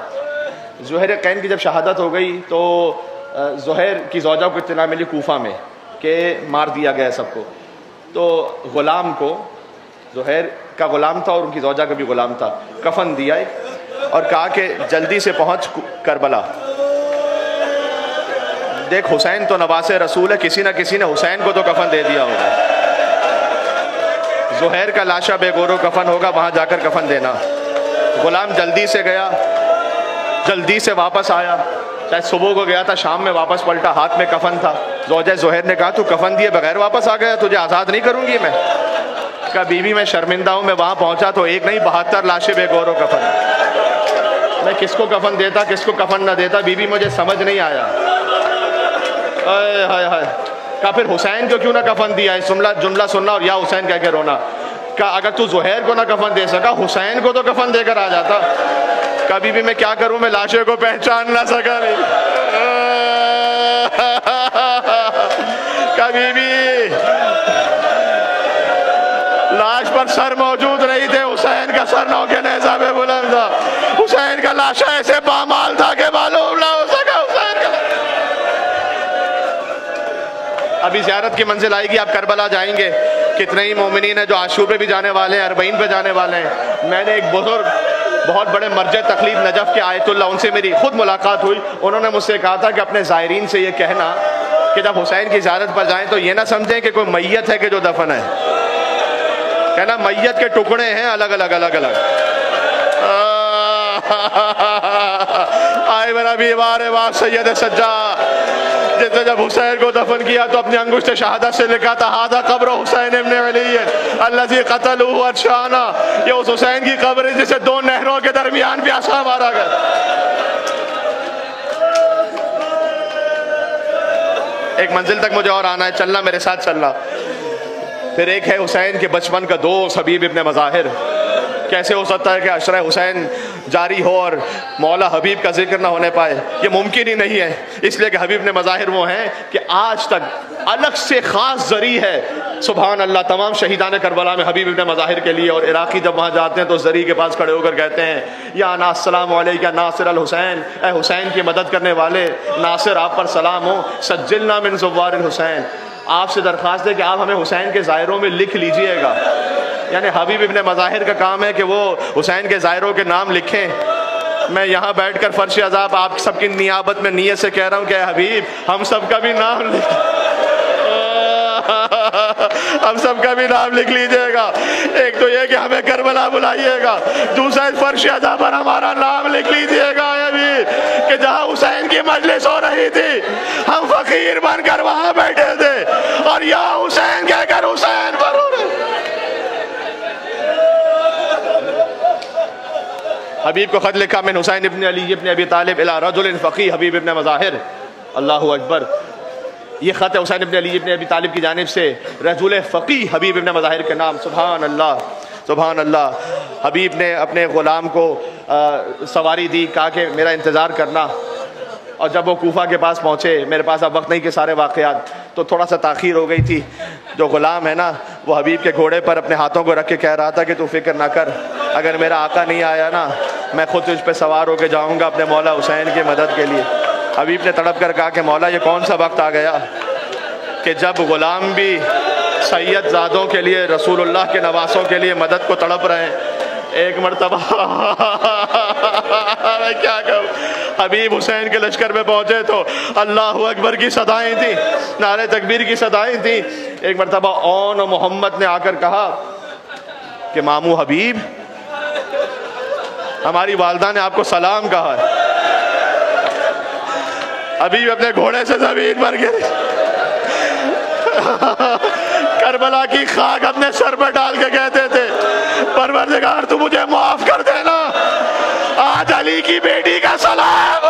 زہیر قین کی جب شہادت ہو گئی تو زہیر کی زوجہ کو اطلاع ملی کوفہ میں کہ مار دیا گیا سب کو، تو غلام کو، زہیر کا غلام تھا اور ان کی زوجہ کا بھی غلام تھا، کفن دیا اور کہا کہ جلدی سے پہنچ کربلا، دیکھ حسین تو نواز رسول ہے، کسی نہ کسی نے حسین کو تو کفن دے دیا ہوگا، زہیر کا لاشا بے گورو کفن ہوگا، وہاں جا کر کفن دینا۔ غلام جلدی سے گیا، جلدی سے واپس آیا، شاید صبح کو گیا تھا، شام میں واپس پلٹا، ہاتھ میں کفن تھا۔ زوجہ زہیر نے کہا تو کفن دیے بغیر واپس آ گیا، تجھے آزاد نہیں کروں گی میں؟ کہا بیوی میں شرمندہ ہوں، میں وہاں پہنچا تو ایک نہیں 72 لاشیں بے گورو کفن، میں کس کو کفن دیتا کس کو کفن نہ دیتا، بیوی مجھے سمجھ نہیں آیا۔ ہائے ہائے ہائے، کہا پھر حسین کو کیوں نہ کفن دیا ہے؟ جملہ سننا اور یا حسین کہہ کے رونا. کہا اگر تو زہیر کو نہ کفن دے سکا حسین کو تو کفن دے کر آ جاتا. کبھی بھی میں کیا کروں، میں لاشوں کو پہچان نہ سکا نہیں. کبھی بھی لاش پر سر موجود نہیں تھے، حسین کا سر نو کے نیزہ پہ بلند تھا. حسین کا لاشا ایسے پامال تھا کہ معلوم نہ ہو سکا حسین کا. ابھی زیارت کی منزل آئے گی، آپ کربلا جائیں گے. کتنے ہی مومنین ہیں جو عاشور پہ بھی جانے والے ہیں، 40 پہ جانے والے ہیں. میں نے ایک بزرگ بہت بڑے مرجع تقلید نجف کے آیت اللہ، ان سے میری خود ملاقات ہوئی. انہوں نے مجھ سے کہا تھا کہ اپنے زائرین سے یہ کہنا کہ جب حسین کی زیارت پر جائیں تو یہ نہ سمجھیں کہ کوئی میت ہے کہ جو دفن ہے. کہنا میت کے ٹکڑے ہیں الگ الگ الگ الگ. آئے میرا بیمار ہے سید سجاد، جس نے جب حسین کو دفن کیا تو اپنی انگشت شہادت سے لکھا تھا ھذا قبر حسین ابن علی الذی قتلوہ عطشانا. یہ اس حسین کی قبر ہے جسے 2 نہروں کے درمیان پیاسا مارا گیا. ایک منزل تک مجھے اور آنا ہے، چلنا میرے ساتھ چلنا. پھر ایک ہے حسین کے بچپن کا دوست حبیب ابن مظاہر. کیسے ہو سکتا ہے کہ عشرہ حسین جاری ہو اور مولا حبیب کا ذکر نہ ہونے پائے؟ یہ ممکن ہی نہیں ہے، اس لیے کہ حبیب ابن مظاہر وہ ہیں کہ آج تک الگ سے خاص ذریعہ ہے. سبحان اللہ، تمام شہیدان کربلا میں حبیب ابن مظاہر کے لیے. اور عراقی جب وہاں جاتے ہیں تو ذریعہ کے پاس کھڑے ہو کر کہتے ہیں یا نا السلام علیکہ ناصر الحسین، اے حسین کی مدد کرنے والے ناصر آپ پر سلام ہو. سجلنا من زوار الحسین، آپ سے درخواست ہے کہ آپ ہمیں حسین کے زائروں میں لکھ لیجئے گا. یعنی حبیب ابن مظاہر کا کام ہے کہ وہ حسین کے زائروں کے نام لکھیں. میں یہاں بیٹھ کر فرش عذاب آپ سب کی نیابت میں نیت سے کہہ رہا ہوں کہ اے حبیب ہم سب کا بھی نام لکھ ہم سب کا بھی نام لکھ لیجئے گا. ایک تو یہ کہ ہمیں کربلا بلائیے گا، دوسرا اس فرش عذاب پر ہمارا نام لکھ لیجئے گا اے حبیب کہ جہاں حسین کی مجلس ہو رہی تھی ہم فقیر بن کر وہاں بیٹھے تھے اور یا حسین کہہ کر حسین پر ہو رہے. حبیب کو خط لکھا من حسین ابن علی ابن ابی طالب الی رجل فقیہ حبیب ابن مظاہر. اللہ اکبر. یہ خط ہے حسین ابن علی ابن ابی طالب کی جانب سے رجل فقیہ حبیب ابن مظاہر کے نام. سبحان اللہ سبحان اللہ. حبیب نے اپنے غلام کو سواری دی، کہا کہ میرا انتظار کرنا. اور جب وہ کوفہ کے پاس پہنچے، میرے پاس اب وقت نہیں کہ سارے واقعات، تو تھوڑا سا تاخیر ہو گئی تھی. جو غلام ہے نا وہ حبیب کے گھوڑے پر اپنے ہاتھوں کو رکھ کے کہہ رہا تھا کہ تو فکر نہ کر، اگر میرا آقا نہیں آیا نا میں خود تجھ پہ سوار ہو کے جاؤں گا اپنے مولا حسین کی مدد کے لیے. حبیب نے تڑپ کر کہا کہ مولا یہ کون سا وقت آ گیا کہ جب غلام بھی سید زادوں کے لیے، رسول اللہ کے نواسوں کے لیے مدد کو تڑپ رہے ہیں. ایک مرتبہ میں کیا کہوں، حبیب حسین کے لشکر میں پہنچے تو اللہ اکبر کی صدائیں تھیں، نعرہ تکبیر کی صدائیں تھیں. ایک مرتبہ اون و محمد نے آ کر کہا کہ مامو حبیب، ہماری والدہ نے آپ کو سلام کہا ہے. حبیب اپنے گھوڑے سے زمین پر گرے، کربلا کی خاک اپنے سر پر ڈال کے کہتے تھے پروردگار تو مجھے معاف کر دینا، آج علی کی بیٹی کا سلام.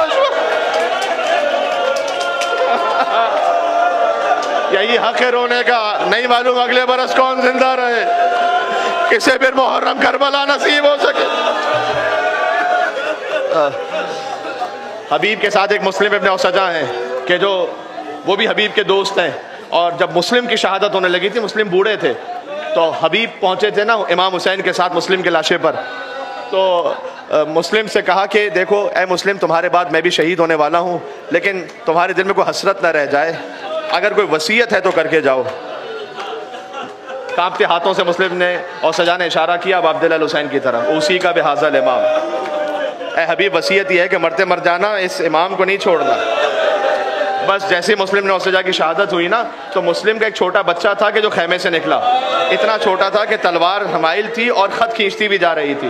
یہی حق ہے رونے کا. نہیں معلوم اگلے برس کون زندہ رہے، کسے پھر محرم کربلا نصیب ہو سکے. حبیب کے ساتھ ایک مسلم ابن اوسجہ ہیں کہ جو وہ بھی حبیب کے دوست ہیں. اور جب مسلم کی شہادت ہونے لگی تھی، مسلم بوڑھے تھے، تو حبیب پہنچے تھے نا امام حسین کے ساتھ مسلم کے لاشے پر. تو مسلم سے کہا کہ دیکھو اے مسلم، تمہارے بعد میں بھی شہید ہونے والا ہوں، لیکن تمہارے دل میں کوئی حسرت نہ رہ جائے، اگر کوئی وصیت ہے تو کر کے جاؤ. کانپتے ہاتھوں سے مسلم نے اوسجہ نے اشارہ کیا اب عبداللہ حسین کی طرف، اسی کا بحاظ الامام. اے حبیب وصیت یہ ہے کہ مرتے مر جانا، اس امام کو نہیں چھوڑنا. بس جیسے مسلم نے اوسجہ کی شہادت ہوئی نا تو مسلم کا ایک چھوٹا بچہ تھا کہ جو خیمے سے نکلا، اتنا چھوٹا تھا کہ تلوار حمائل تھی اور خط کھینچتی بھی جا رہی تھی.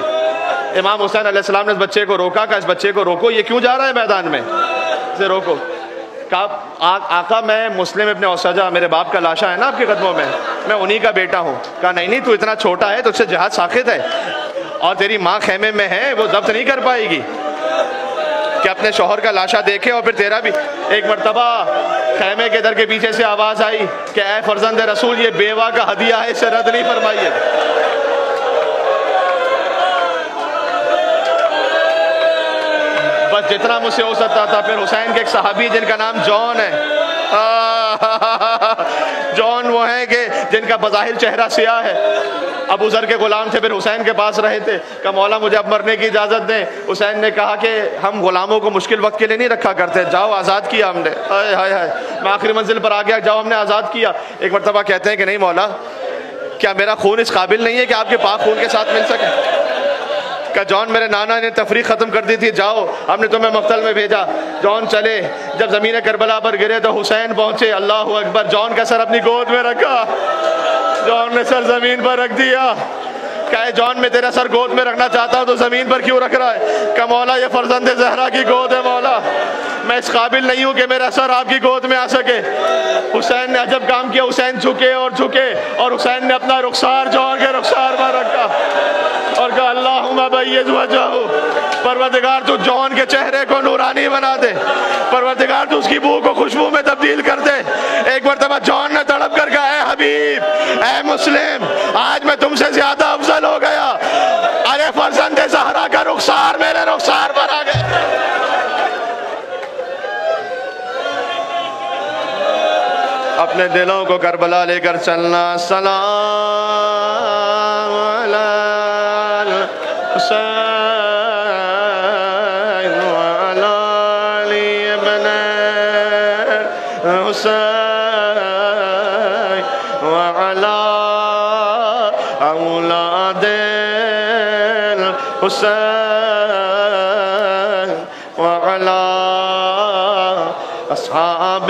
امام حسین علیہ السلام نے اس بچے کو روکا کہ اس بچے کو روکو، یہ کیوں جا رہا ہے میدان میں، اسے روکو. کہا آقا میں مسلم ابن اوسجہ، میرے باپ کا لاشا ہے نا آپ کے قدموں میں، میں انہی کا بیٹا ہوں. کہا نہیں تو اتنا چھوٹا ہے، تجھ سے جہاد ساقط ہے، اور تیری ماں خیمے میں ہے، وہ ضبط نہیں کر پائے گی. کہ اپنے شوہر کا لاشا دیکھے اور پھر تیرا بھی. ایک مرتبہ خیمے کے در کے پیچھے سے آواز آئی کہ اے فرزند رسول یہ بیوہ کا ہدیہ ہے، اسے رد نہیں فرمائیے. بس جتنا مجھ سے ہو سکتا تھا. پھر حسین کے ایک صحابی جن کا نام جون ہے، جون وہ ہیں کہ جن کا بظاہر چہرہ سیاہ ہے، ابو ذر کے غلام تھے، پھر حسین کے پاس رہے تھے. کہ مولا مجھے اب مرنے کی اجازت دیں. حسین نے کہا کہ ہم غلاموں کو مشکل وقت کے لیے نہیں رکھا کرتے، جاؤ آزاد کیا ہم نے. ہائے ہائے ہائے، میں آخری منزل پر آ گیا، جاؤ ہم نے آزاد کیا. ایک مرتبہ کہتے ہیں کہ نہیں مولا، کیا میرا خون اس قابل نہیں ہے کہ آپ کے پاک خون کے ساتھ مل سکے؟ کہ جون میرے نانا نے تفریق ختم کر دی تھی، جاؤ ہم نے تمہیں مقتل میں بھیجا. جون چلے، جب زمین کربلا پر گرے تو حسین پہنچے. اللہ اکبر، جون کا سر اپنی گود میں رکھا، جون نے سر زمین پر رکھ دیا. کہے جون میں تیرا سر گود میں رکھنا چاہتا ہوں تو زمین پر کیوں رکھ رہا ہے؟ کہ مولا یہ فرزند زہرا کی گود ہے مولا، میں اس قابل نہیں ہوں کہ میرا سر آپ کی گود میں آ سکے. حسین نے عجب کام کیا، حسین جھکے اور جھکے اور حسین نے اپنا رخسار جون کے رخسار پر رکھا اور کہا اللہم بیض وجہہ، پروردگار تو جون کے چہرے کو نورانی بنا دے، پروردگار تو اس کی بو کو خوشبو میں تبدیل کر دے. ایک مرتبہ جون نے تڑپ کر کہا اے حبیب، اے مسلم، آج میں تم سے زیادہ افضل ہو گیا. ارے فرزند زہرا کا رخسار میرے رخسار پر آ گئے. اپنے دلوں کو کربلا لے کر چلنا. سلام علی حسین وعلی علی ابن حسین وعلی اولاد الحسین وعلی اصحاب